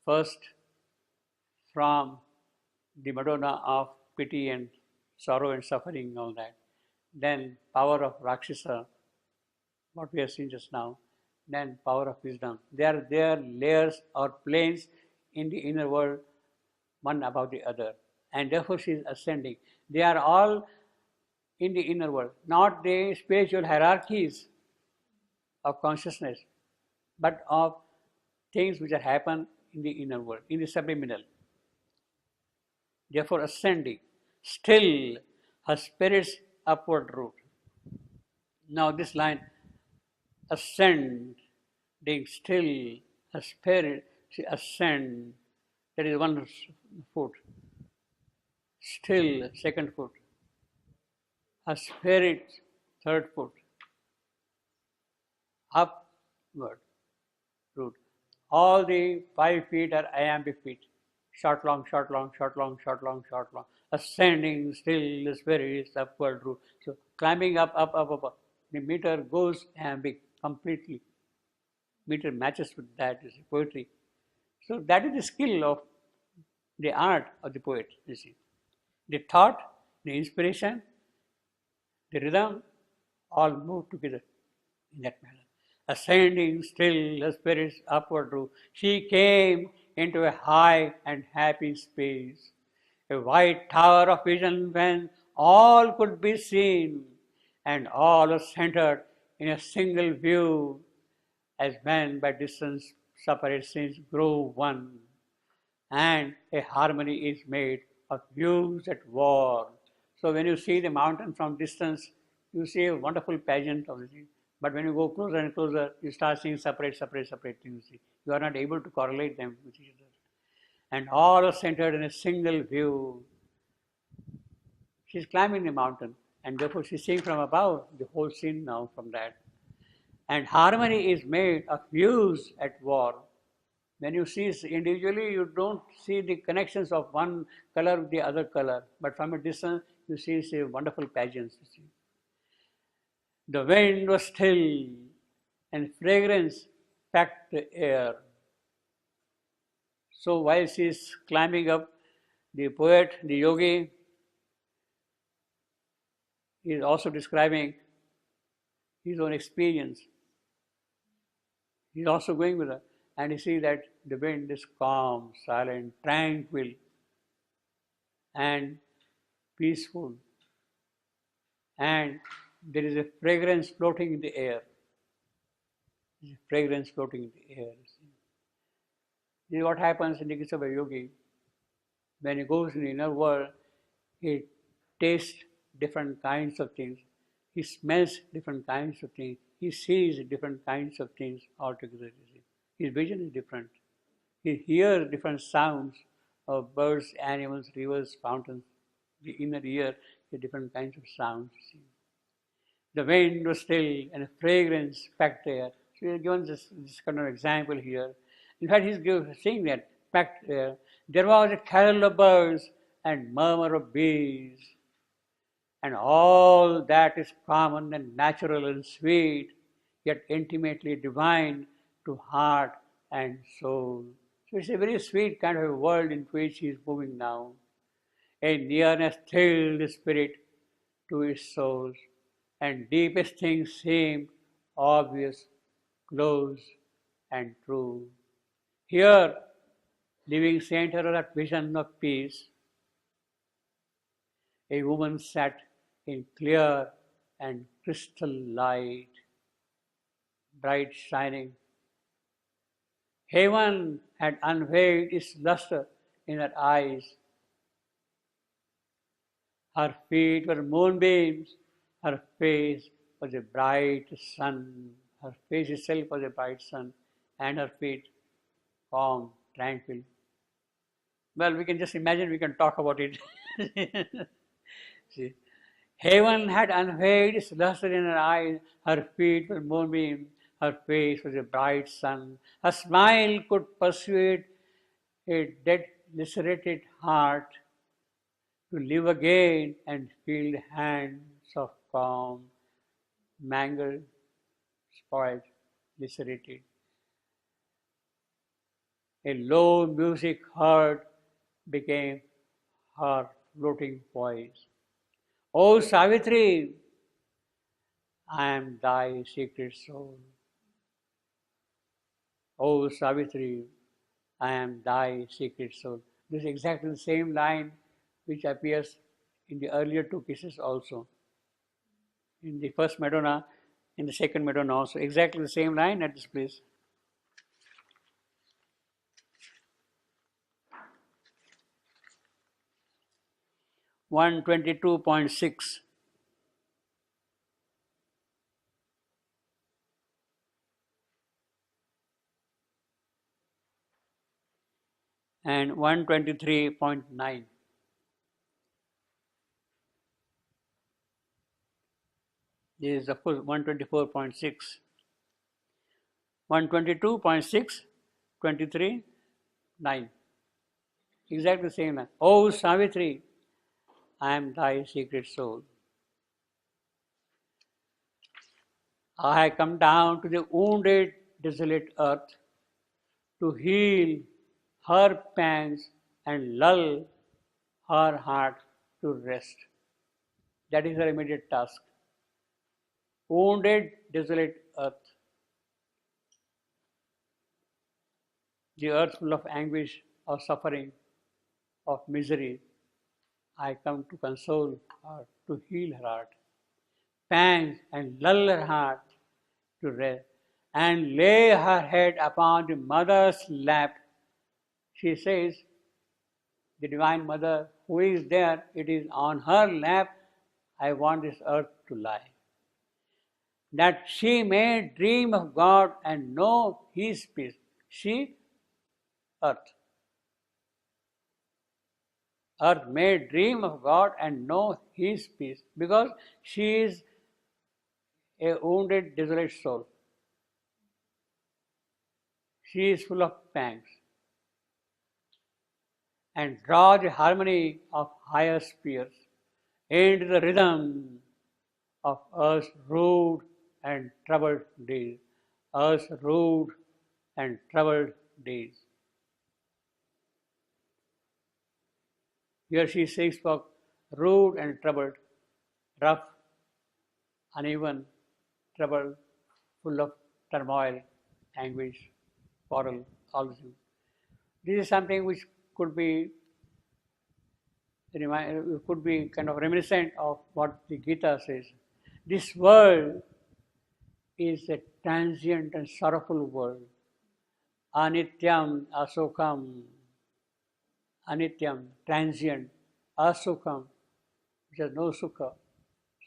First, from the Madonna of pity and sorrow and suffering, all that. Then power of Rakshasa, what we have seen just now. Then power of wisdom. They are layers or planes in the inner world, one above the other. And therefore she is ascending. They are all in the inner world, not the spiritual hierarchies of consciousness, but of things which are happen in the inner world, in the subliminal. Therefore ascending, still her spirit's upward route. Now this line, ascending still her spirit, she ascend, that is one foot. Still, second foot. Her spirit, third foot. Upward route. All the 5 feet are iambic feet. Short, long, short, long, short, long, short, long, short, long. Ascending still the spirit's upward route. So climbing up, up, up, up, up. The meter goes iambic completely. Meter matches with that, you see, poetry. So that is the skill of the art of the poet, you see. The thought, the inspiration, the rhythm, all move together in that manner. Ascending still the spirit's upward route, she came into a high and happy space, a white tower of vision when all could be seen, and all was centered in a single view, as when by distance separate scenes grow one, and a harmony is made of views at war. So when you see the mountain from distance, you see a wonderful pageant of the thing. But when you go closer and closer, you start seeing separate things. You are not able to correlate them with each other. And all are centered in a single view. She's climbing the mountain, and therefore she's seeing from above the whole scene now from that. And harmony is made of views at war. When you see individually, you don't see the connections of one color with the other color, but from a distance, you see wonderful pageants. You see. The wind was still, and fragrance packed the air. So while she is climbing up, the poet, the yogi, is also describing his own experience. He's also going with her, and you see that the wind is calm, silent, tranquil, and peaceful, and there is a fragrance floating in the air. There is a fragrance floating in the air. This is what happens in the case of a yogi. When he goes in the inner world, he tastes different kinds of things. He smells different kinds of things. He sees different kinds of things altogether. His vision is different. He hears different sounds of birds, animals, rivers, fountains. The inner ear hears different kinds of sounds. The wind was still and a fragrance packed air. So he has given this kind of example here. In fact, he's saying that packed air. There was a carol of birds and murmur of bees, and all that is common and natural and sweet, yet intimately divine to heart and soul. So it's a very sweet kind of a world in which he is moving now. A nearness thrilled the spirit to his soul, and deepest things seemed obvious, close, and true. Here, living center of that vision of peace, a woman sat in clear and crystal light, bright shining. Heaven had unveiled its luster in her eyes. Her feet were moonbeams, her face was a bright sun. Her face itself was a bright sun, and her feet calm, tranquil. Well, we can just imagine, we can talk about it. See, heaven had unveiled its luster in her eyes, her feet were moonbeams, her face was a bright sun. Her smile could persuade a dead, lacerated heart to live again and feel the hands of calm, mangled, spoiled, lacerated. A low music heard became her floating voice. O Savitri, I am thy secret soul. O Savitri, I am thy secret soul. This is exactly the same line which appears in the earlier two cases also. In the first Madonna, in the second Madonna also. Exactly the same line at this place. One 22.6. And 123.9. This is of course 124.6. 122.6, 23, 9. Exactly the same line. O Savitri, I am thy secret soul. I have come down to the wounded, desolate earth to heal her pangs and lull her heart to rest. That is her immediate task. Wounded, desolate earth. The earth full of anguish, of suffering, of misery. I come to console her, to heal her heart. Pangs and lull her heart to rest, and lay her head upon the mother's lap. She says, the Divine Mother, who is there, it is on her lap I want this earth to lie. That she may dream of God and know His peace. She, earth. Earth may dream of God and know His peace because she is a wounded, desolate soul. She is full of pangs and draw the harmony of higher spheres into the rhythm of earth's rude and troubled days. Earth's rude and troubled days. Here she speaks of rude and troubled, rough, uneven, troubled, full of turmoil, anguish, quarrel, all these things. This is something which could be kind of reminiscent of what the Gita says. This world is a transient and sorrowful world. Anityam, asokam, anityam, transient, asukam, which has no sukha,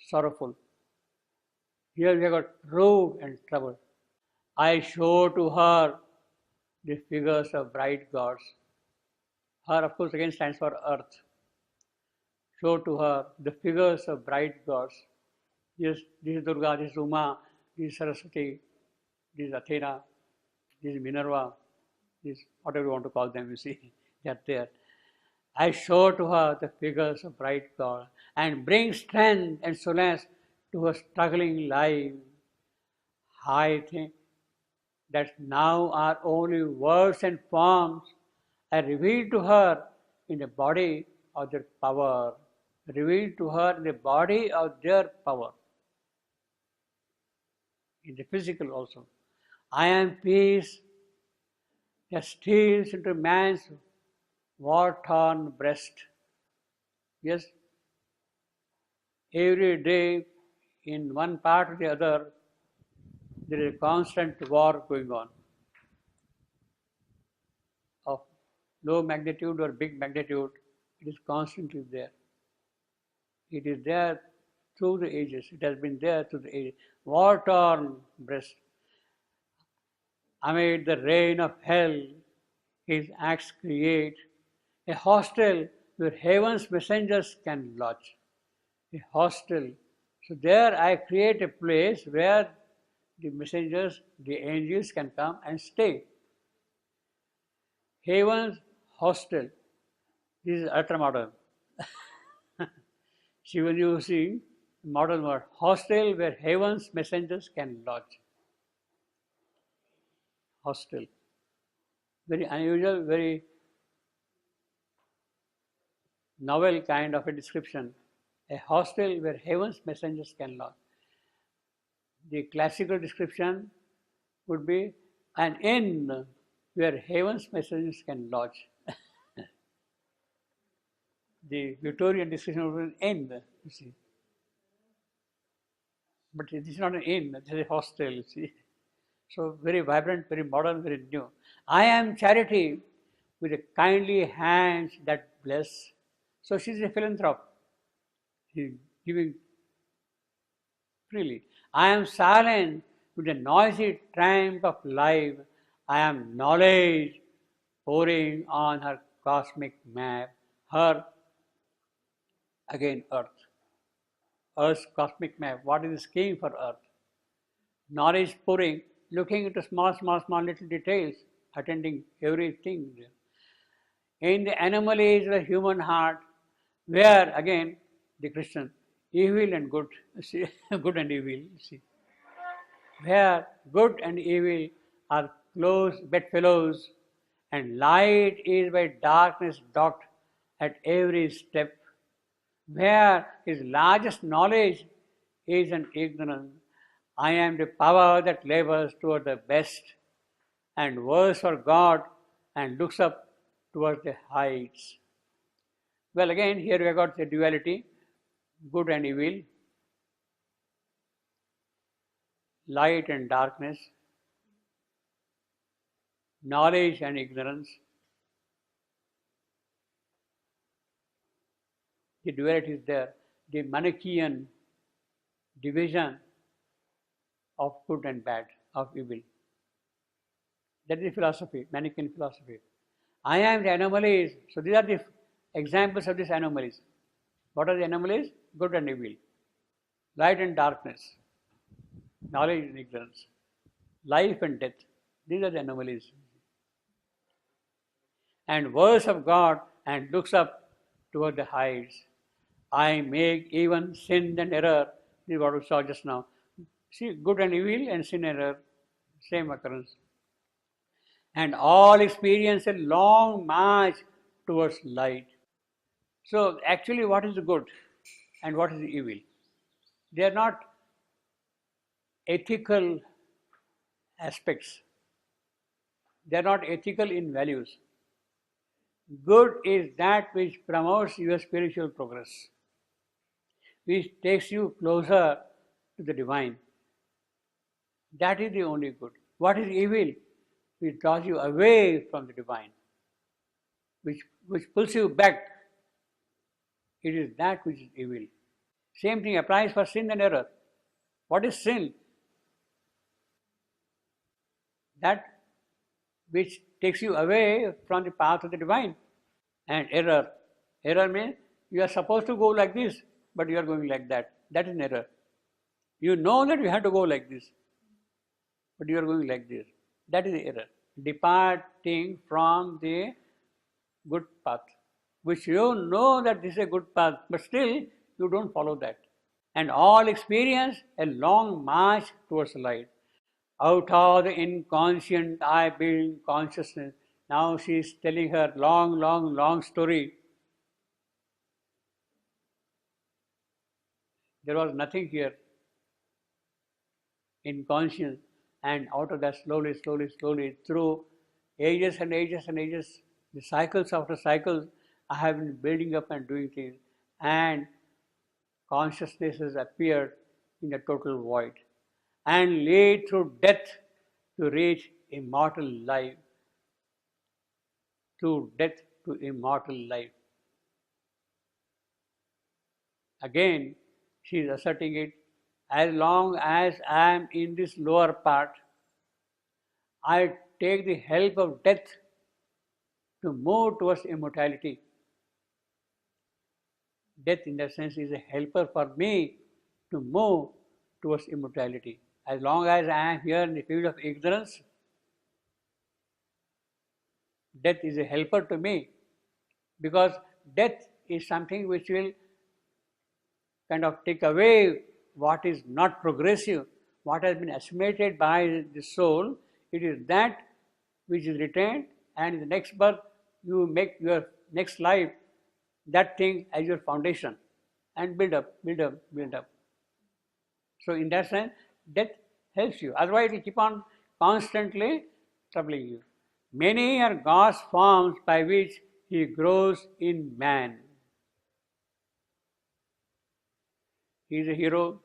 sorrowful. Here we have got rude and trouble. I show to her the figures of bright gods. Her, of course, again stands for earth. Show to her the figures of bright gods. This is Durga, this is Uma, this is Saraswati, this is Athena, this is Minerva, this whatever you want to call them, you see, they are there. I show to her the figures of bright God and bring strength and solace to her struggling life. I think that now are only words and forms are revealed to her in the body of their power, revealed to her in the body of their power, in the physical also. I am peace that steals into man's war-torn breast. Yes, every day in one part or the other, there is a constant war going on of low magnitude or big magnitude. It is constantly there. It is there through the ages. It has been there through the ages. War-torn breast. Amid the rain of hell, his acts create a hostel where heaven's messengers can lodge. A hostel. So there I create a place where the messengers, the angels can come and stay. Heaven's hostel. This is ultra modern. She was using modern word. Hostel where heaven's messengers can lodge. Hostel. Very unusual, very novel kind of a description. A hostel where heaven's messengers can lodge. The classical description would be an inn where heaven's messengers can lodge. The Victorian description would be an inn, you see. But it is not an inn, it is a hostel, you see. So very vibrant, very modern, very new. I am charity with a kindly hands that bless. So she is a philanthrope. She is giving freely. I am silent with the noisy tramp of life. I am knowledge pouring on her cosmic map. Her, again, earth. Earth's cosmic map. What is the scheme for earth? Knowledge pouring, looking into small little details, attending everything. In the anomalies of the human heart, where, again, the Christian, evil and good, see, good and evil, see, where good and evil are close bedfellows, and light is by darkness docked at every step, where his largest knowledge is an ignorance. I am the power that labors toward the best, and works for God and looks up towards the heights. Well, again, here we have got the duality, good and evil, light and darkness, knowledge and ignorance. The duality is there. The Manichaean division of good and bad, of evil. That is the philosophy, Manichaean philosophy. I am the anomalies. So these are the examples of these anomalies. What are the anomalies? Good and evil, light and darkness, knowledge and ignorance, life and death. These are the anomalies. And words of God and looks up toward the heights. I make even sin and error. This is what we saw just now. See, good and evil and sin and error, same occurrence. And all experience a long march towards light. So actually what is the good and what is the evil? They are not ethical aspects. They are not ethical in values. Good is that which promotes your spiritual progress, which takes you closer to the divine. That is the only good. What is evil? Which draws you away from the divine, which pulls you back. It is that which is evil. Same thing applies for sin and error. What is sin? That which takes you away from the path of the divine. And error. Error means you are supposed to go like this, but you are going like that. That is an error. You know that you have to go like this, but you are going like this. That is the error. Departing from the good path, which you know that this is a good path, but still you don't follow that. And all experience a long march towards the light. Out of the inconscient I build consciousness. Now she is telling her long story. There was nothing here in conscience, and out of that slowly, through ages and ages and ages, the cycles after cycles, I have been building up and doing things, and consciousness has appeared in the total void and lead through death to reach immortal life. Through death to immortal life. Again, she is asserting it, as long as I am in this lower part, I take the help of death to move towards immortality. Death, in that sense, is a helper for me to move towards immortality. As long as I am here in the field of ignorance, death is a helper to me, because death is something which will kind of take away what is not progressive, what has been assimilated by the soul. It is that which is retained, and in the next birth you make your next life that thing as your foundation and build up, build up, build up. So in that sense, death helps you. Otherwise it will keep on constantly troubling you. Many are God's forms by which He grows in man. He is a hero,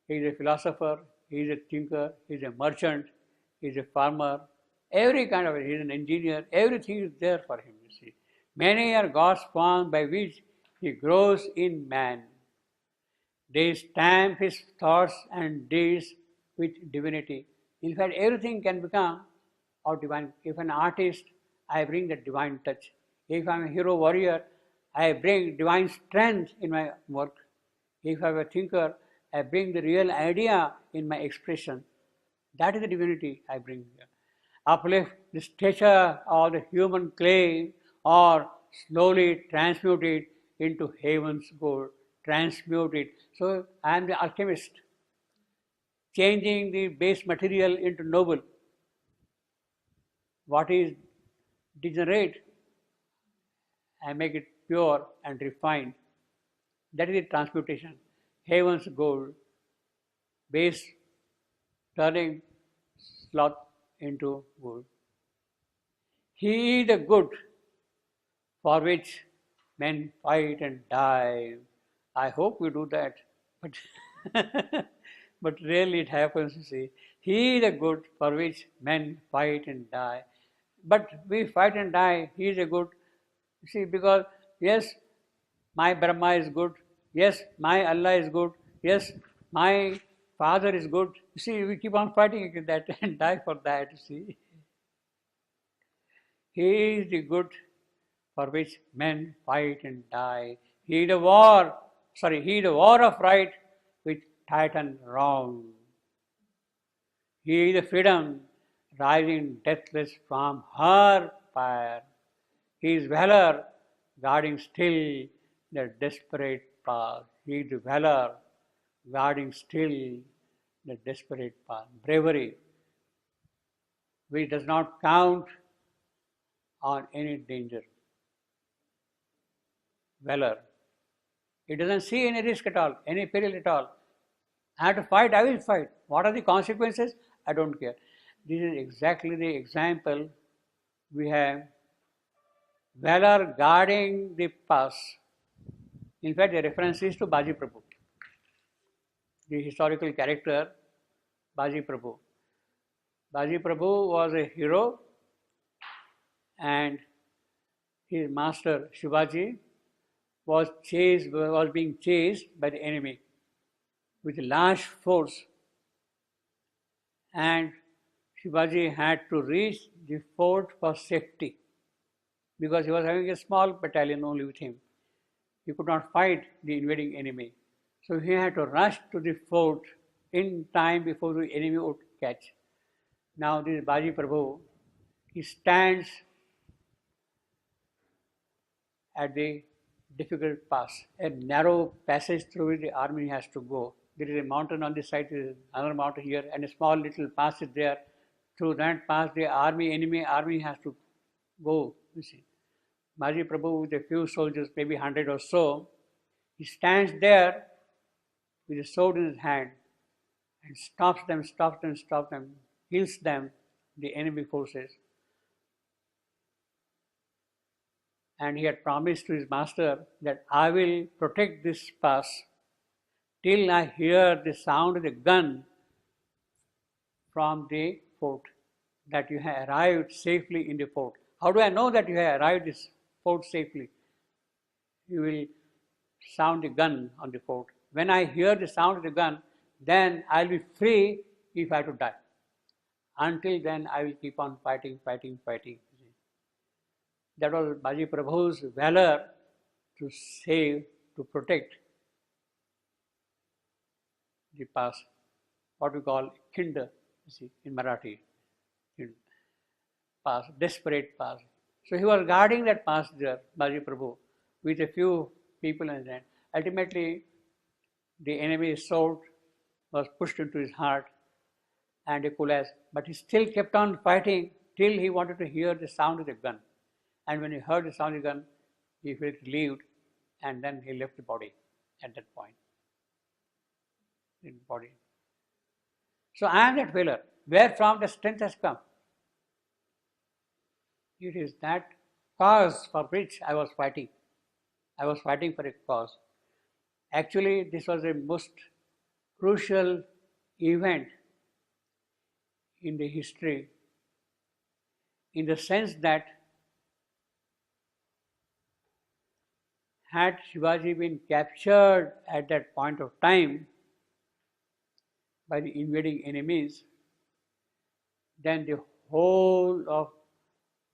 he is a philosopher, he is a thinker, he is a merchant, he is a farmer, every kind of it. He is an engineer, everything is there for him, you see. Many are God's forms by which He grows in man. They stamp His thoughts and deeds with divinity. In fact, everything can become of divine. If an artist, I bring the divine touch. If I am a hero warrior, I bring divine strength in my work. If I am a thinker, I bring the real idea in my expression. That is the divinity I bring here. Uplift the stature of the human clay, or slowly transmute it into heaven's gold. Transmute it. So I am the alchemist, changing the base material into noble. What is degenerate, I make it pure and refined. That is the transmutation. Heaven's gold, base turning sloth into gold. He is the good for which men fight and die. I hope we do that, but but rarely it happens, you see. He is the good for which men fight and die. But we fight and die, he is a good, you see, because yes, my Brahma is good, yes, my Allah is good, yes, my Father is good. You see, we keep on fighting against that and die for that, you see. He is the good for which men fight and die. He is the war of right which tighten wrong. He is the freedom rising deathless from her fire. He is valor guarding still the desperate path. He is the valor guarding still the desperate path. Bravery, which does not count on any danger. Valor. It doesn't see any risk at all, any peril at all. I have to fight, I will fight. What are the consequences? I don't care. This is exactly the example we have. Valor guarding the path. In fact, the reference is to Baji Prabhu, the historical character Baji Prabhu. Baji Prabhu was a hero, and his master Shivaji was being chased by the enemy with large force, and Shivaji had to reach the fort for safety because he was having a small battalion only with him. He could not fight the invading enemy. So he had to rush to the fort in time before the enemy would catch. Now this Baji Prabhu, he stands at the difficult pass, a narrow passage through which the army has to go. There is a mountain on this side, there is another mountain here, and a small little pass is there. Through that pass, the enemy army has to go, you see. Baji Prabhu with a few soldiers, maybe 100 or so, he stands there with a sword in his hand and stops them, kills them, the enemy forces. And he had promised to his master that I will protect this pass till I hear the sound of the gun from the fort, that you have arrived safely in the fort. How do I know that you have arrived this fort safely? You will sound the gun on the fort. When I hear the sound of the gun, then I'll be free if I have to die. Until then, I will keep on fighting. That was Baji Prabhu's valor to save, to protect the past, what we call kinder, in Marathi, past, desperate past. So he was guarding that past there, Baji Prabhu, with a few people in his hand. Ultimately, the enemy's sword was pushed into his heart and he collapsed. But he still kept on fighting till he wanted to hear the sound of the gun. And when he heard the sound of the gun, he felt relieved, and then he left the body at that point. In the body. So I am that valor. Where from the strength has come? It is that cause for which I was fighting. I was fighting for a cause. Actually, this was a most crucial event in the history, in the sense that had Shivaji been captured at that point of time by the invading enemies, then the whole of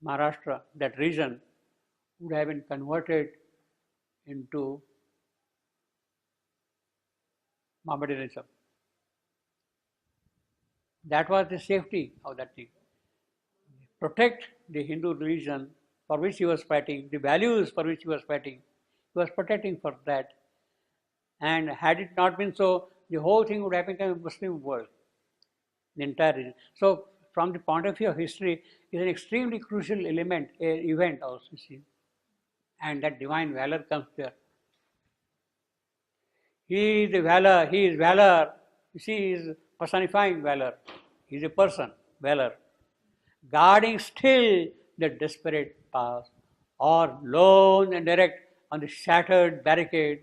Maharashtra, that region, would have been converted into Mohammedanism. That was the safety of that thing. Protect the Hindu religion for which he was fighting, the values for which he was fighting. He was protecting for that. And had it not been so, the whole thing would have become a Muslim world, the entire region. So, from the point of view of history, it is an extremely crucial element, event also, see. And that divine valor comes there. He is the valor, he is valor. You see, he is personifying valor. He is a person, valor. Guarding still the desperate past, or lone and direct on the shattered barricade,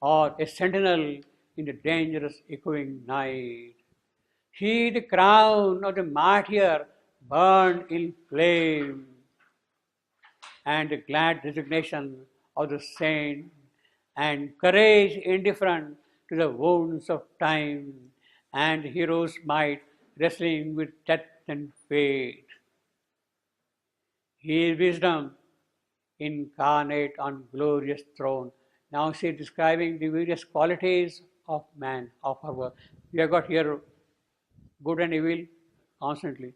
or a sentinel in the dangerous echoing night. He, the crown of the martyr, burned in flame, and the glad resignation of the saint, and courage indifferent to the wounds of time, and hero's might wrestling with death and fate. He is wisdom incarnate on glorious throne. Now she is describing the various qualities of man, of her work. We have got here good and evil constantly.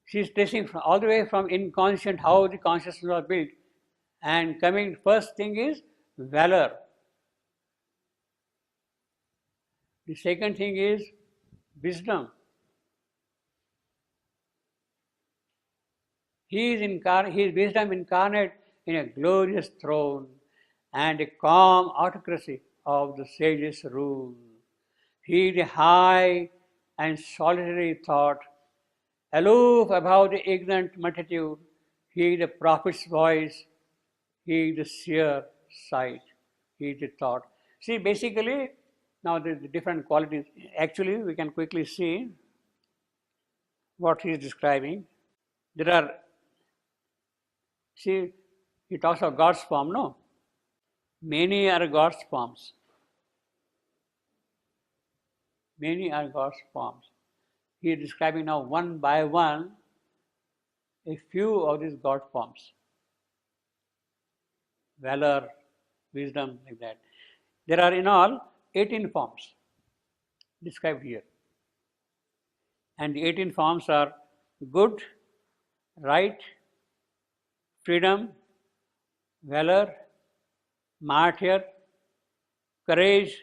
She is tracing all the way from inconscient, how the consciousness was built, and coming, first thing is valor. The second thing is wisdom. He is wisdom incarnate in a glorious throne and a calm autocracy of the sage's rule. He, the high and solitary thought, aloof above the ignorant multitude, he, the prophet's voice, he, the seer sight, he, the thought. See, basically, now the different qualities. Actually, we can quickly see what he is describing. There are, see, he talks of God's form, no? Many are God's forms. Many are God's forms. He is describing now one by one a few of these God forms. Valor, wisdom, like that. There are in all 18 forms described here. And the 18 forms are good, right, freedom, valor, martyr, courage,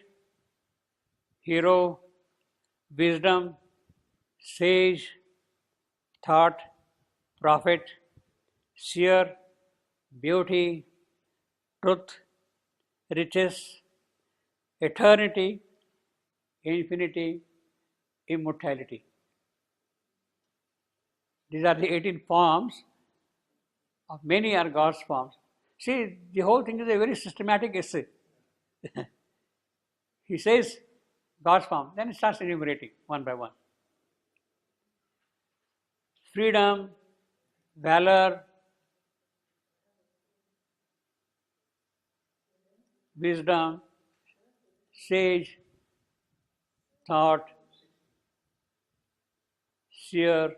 hero, wisdom, sage, thought, prophet, seer, beauty, truth, riches, eternity, infinity, immortality. These are the 18 forms of many are God's forms. See, the whole thing is a very systematic essay. he says God's form, then he starts enumerating one by one. Freedom, valor, wisdom, sage, thought, seer,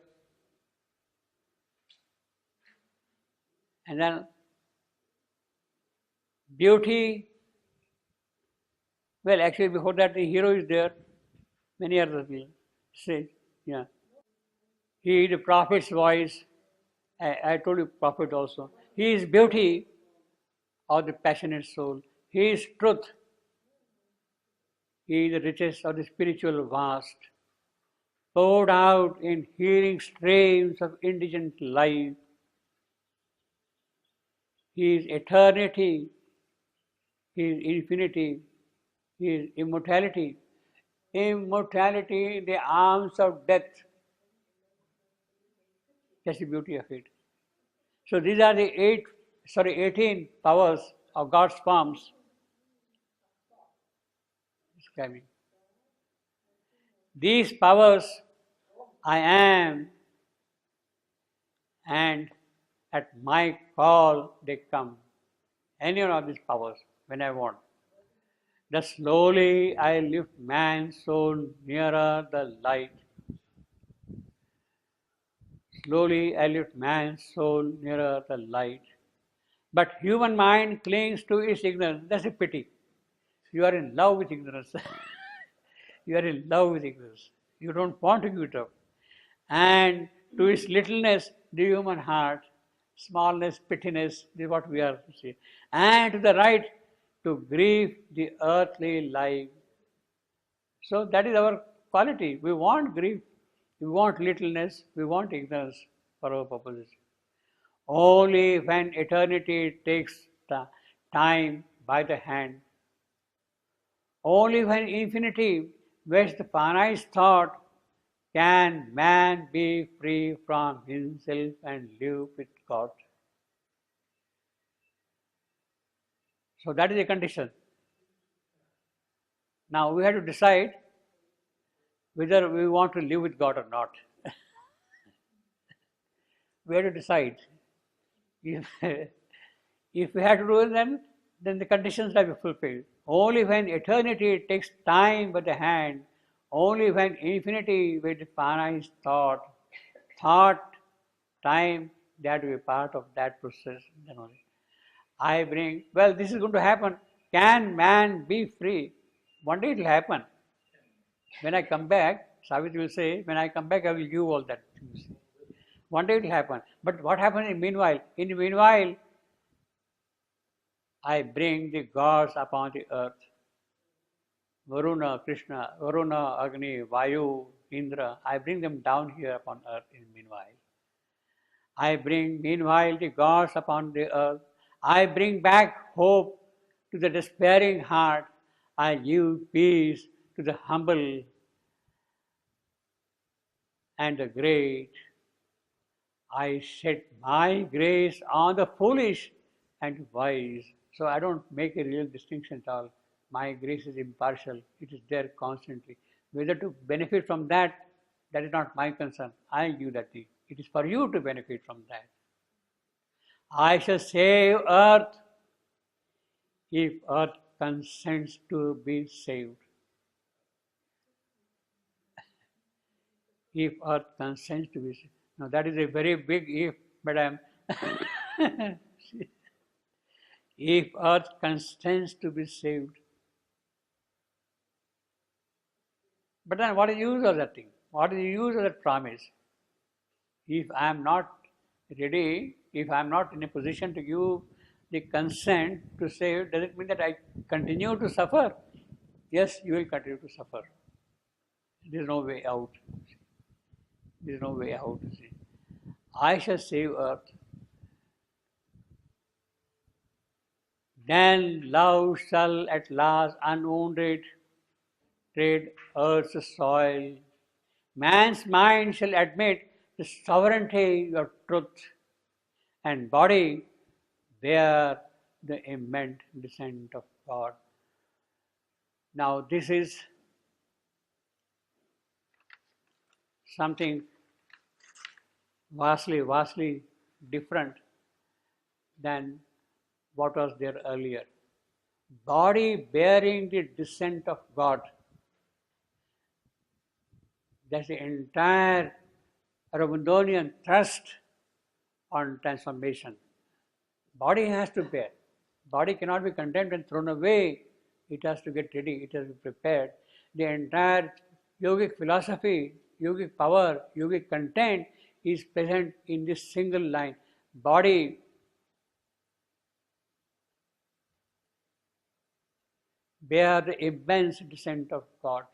and then beauty. Well, actually, before that, the hero is there. Many others will say, yeah. He is the prophet's voice. I told you prophet also. He is beauty of the passionate soul. He is truth. He is the richest of the spiritual vast, poured out in healing streams of indigent life. He is eternity. He is infinity. He is immortality. Immortality in the arms of death. That's the beauty of it. So these are the 18 powers of God's forms. Describing. These powers I am, and at my call they come. Any one of these powers when I want. Thus slowly I lift man's soul nearer the light. Slowly I lift man's soul nearer the light. But human mind clings to its ignorance. That's a pity. You are in love with ignorance. You are in love with ignorance. You don't want to give it up. And to its littleness, the human heart, smallness, pittiness, this is what we are saying. And to the right, to grieve the earthly life. So that is our quality. We want grief, we want littleness, we want ignorance for our purposes. Only when eternity takes the time by the hand, only when infinity wastes the finite thought, can man be free from himself and live with God. So that is the condition. Now we have to decide whether we want to live with God or not. We have to decide. If we have to do it, then the conditions have to be fulfilled. Only when eternity takes time by the hand, only when infinity with finite thought, time, that will be part of that process. Then only I bring, well, this is going to happen. Can man be free? One day it will happen. When I come back, Savitri will say, when I come back, I will give all that. One day it will happen. But what happens in meanwhile? In the meanwhile, I bring the gods upon the earth. Varuna, Krishna, Varuna, Agni, Vayu, Indra, I bring them down here upon earth in the meanwhile. I bring meanwhile the gods upon the earth. I bring back hope to the despairing heart. I give peace to the humble and the great. I shed my grace on the foolish and wise. So I don't make a real distinction at all. My grace is impartial. It is there constantly. Whether to benefit from that, that is not my concern. I give that thing. It is for you to benefit from that. I shall save earth if earth consents to be saved. If earth consents to be saved. Now that is a very big if, madam. If earth consents to be saved. But then what is the use of that thing? What is the use of that promise? If I am not ready, if I am not in a position to give the consent to save, does it mean that I continue to suffer? Yes, you will continue to suffer. There is no way out. There is no way out. I shall save earth. Then love shall at last unwounded tread earth's soil. Man's mind shall admit the sovereignty of truth, and body bear the immense descent of God. Now this is something vastly different than what was there earlier. Body bearing the descent of God. That's the entire Aurobindonian thrust on transformation. Body has to bear. Body cannot be condemned and thrown away. It has to get ready. It has to be prepared. The entire yogic philosophy, yogic power, yogic content is present in this single line. Body bear the immense descent of God.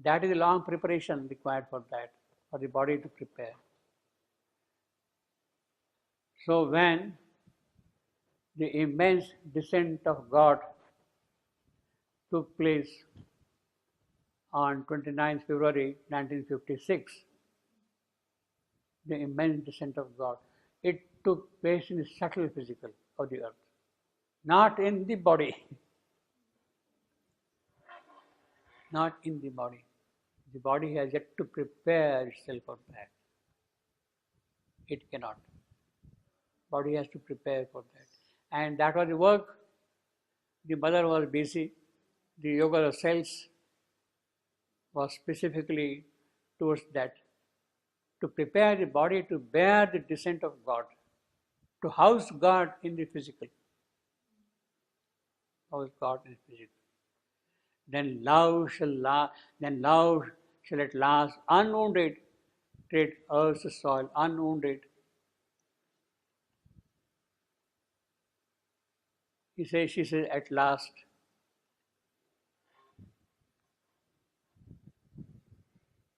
That is a long preparation required for that, for the body to prepare. So when the immense descent of God took place on 29th February 1956, the immense descent of God, it took place in the subtle physical of the earth, not in the body. Not in the body. The body has yet to prepare itself for that. It cannot. Body has to prepare for that. And that was the work. The mother was busy. The yoga of cells was specifically towards that. To prepare the body to bear the descent of God. To house God in the physical. House God in the physical. Then love shall at last unwounded tread earth's soil, unwounded. She says, at last.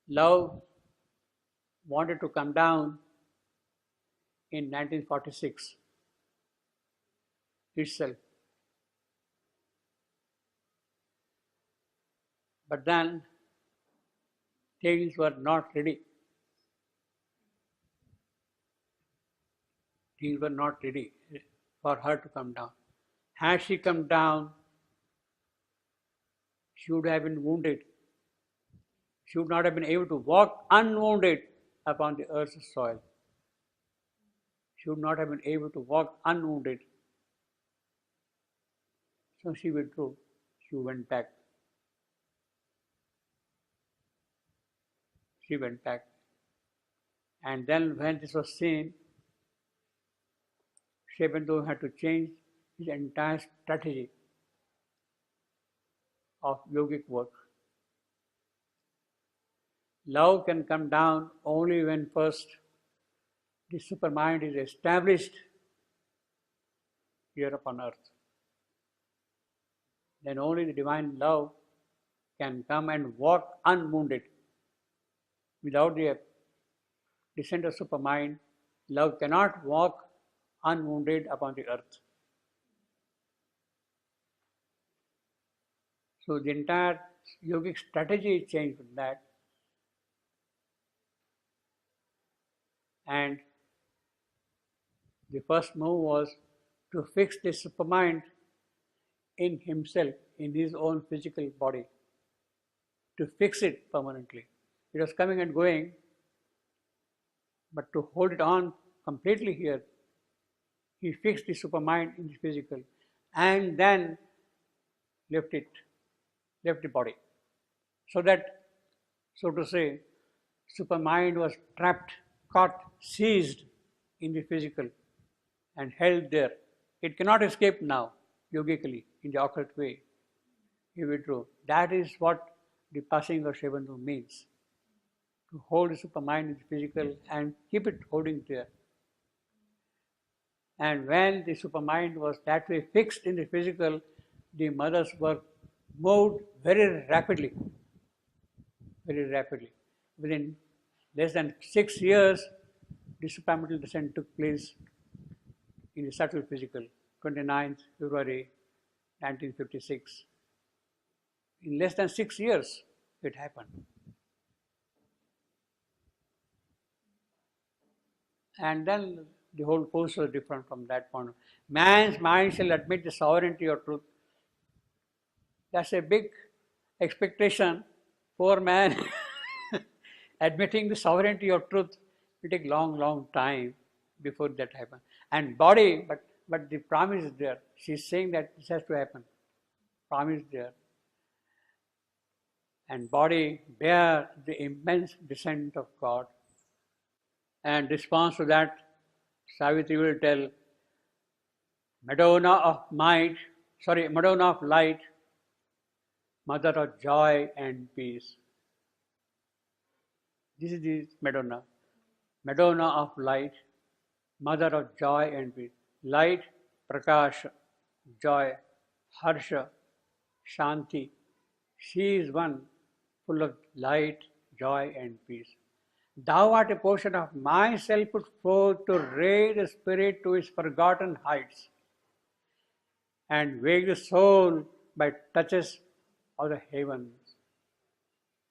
Love wanted to come down in 1946 itself. But then things were not ready. Things were not ready for her to come down. Had she come down, she would have been wounded. She would not have been able to walk unwounded upon the earth's soil. She would not have been able to walk unwounded. So she withdrew. She went back. She went back. And then when this was seen, Sri Aurobindo had to change his entire strategy of yogic work. Love can come down only when first the supermind is established here upon earth. Then only the divine love can come and walk unwounded. Without the descent of supermind, love cannot walk unwounded upon the earth. So the entire yogic strategy changed with that. And the first move was to fix the supermind in himself, in his own physical body, to fix it permanently. It was coming and going, but to hold it on completely here, he fixed the supermind in the physical and then left the body. So that, so to say, supermind was trapped, caught, seized in the physical and held there. It cannot escape now, yogically, in the occult way. He withdrew. That is what the passing of Sri Aurobindo means. To hold the supermind in the physical and keep it holding there. And when the supermind was that way fixed in the physical, the mother's work moved very rapidly. Very rapidly. Within less than 6 years, the supramental descent took place in the subtle physical, 29th February 1956. In less than 6 years, it happened. And then The whole course was different from that point. Man's mind shall admit the sovereignty of truth. That's a big expectation. Poor man admitting the sovereignty of truth will take long time before that happens. And body, but the promise is there. She's saying that this has to happen. Promise there. And body bear the immense descent of God. And response to that, Savitri will tell, Madonna of light, mother of joy and peace. This is the Madonna. Madonna of light, mother of joy and peace. Light, Prakash, joy, Harsha, Shanti. She is one full of light, joy and peace. Thou art a portion of myself put forth to raise the spirit to its forgotten heights and wake the soul by touches of the heavens.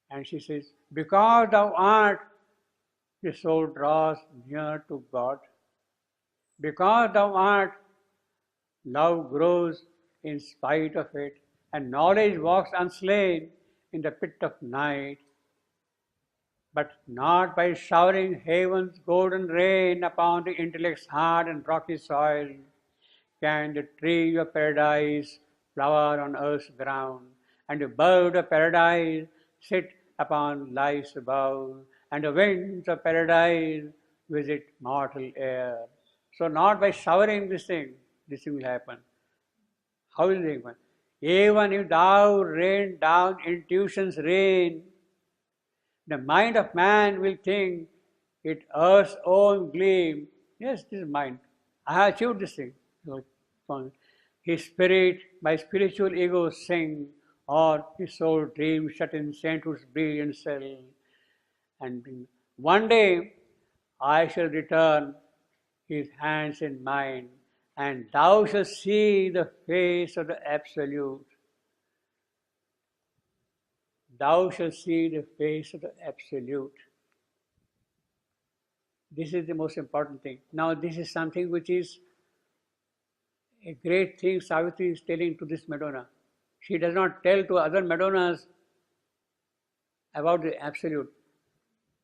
And she says, because thou art, the soul draws near to God. Because thou art, love grows in spite of it, and knowledge walks unslain in the pit of night. But not by showering heaven's golden rain upon the intellect's hard and rocky soil can the tree of paradise flower on earth's ground, and the bird of paradise sit upon life's above, and the winds of paradise visit mortal air. So not by showering this thing will happen. How will it happen? Even if thou rain down intuition's rain, the mind of man will think it earth's own gleam. Yes, this is mind. I have achieved this thing. His spirit, my spiritual ego sing, or his soul dream shut in sainthood's brilliant cell. And one day I shall return his hands in mine, and thou shalt see the face of the Absolute. Thou shalt see the face of the Absolute. This is the most important thing. Now, this is something which is a great thing Savitri is telling to this Madonna. She does not tell to other Madonnas about the Absolute.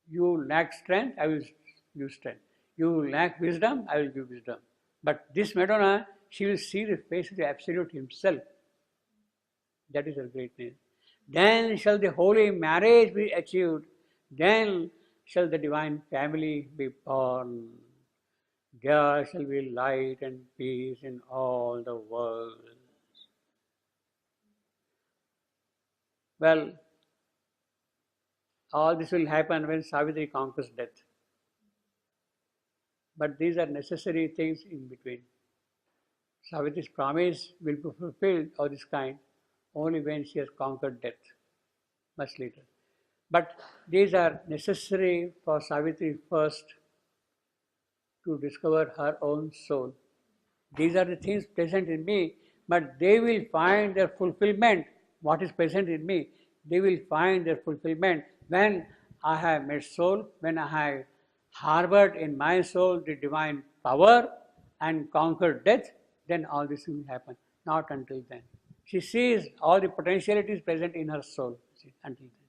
You lack strength, I will give strength. You lack wisdom, I will give wisdom. But this Madonna, she will see the face of the Absolute himself. That is her greatness. Then shall the holy marriage be achieved. Then shall the divine family be born. There shall be light and peace in all the world. Well, all this will happen when Savitri conquers death. But these are necessary things in between. Savitri's promise will be fulfilled of this kind only when she has conquered death, much later. But these are necessary for Savitri first to discover her own soul. These are the things present in me, but they will find their fulfillment. What is present in me, they will find their fulfillment when I have made soul, when I have harbored in my soul the divine power and conquered death, then all this will happen. Not until then. She sees all the potentialities present in her soul until then.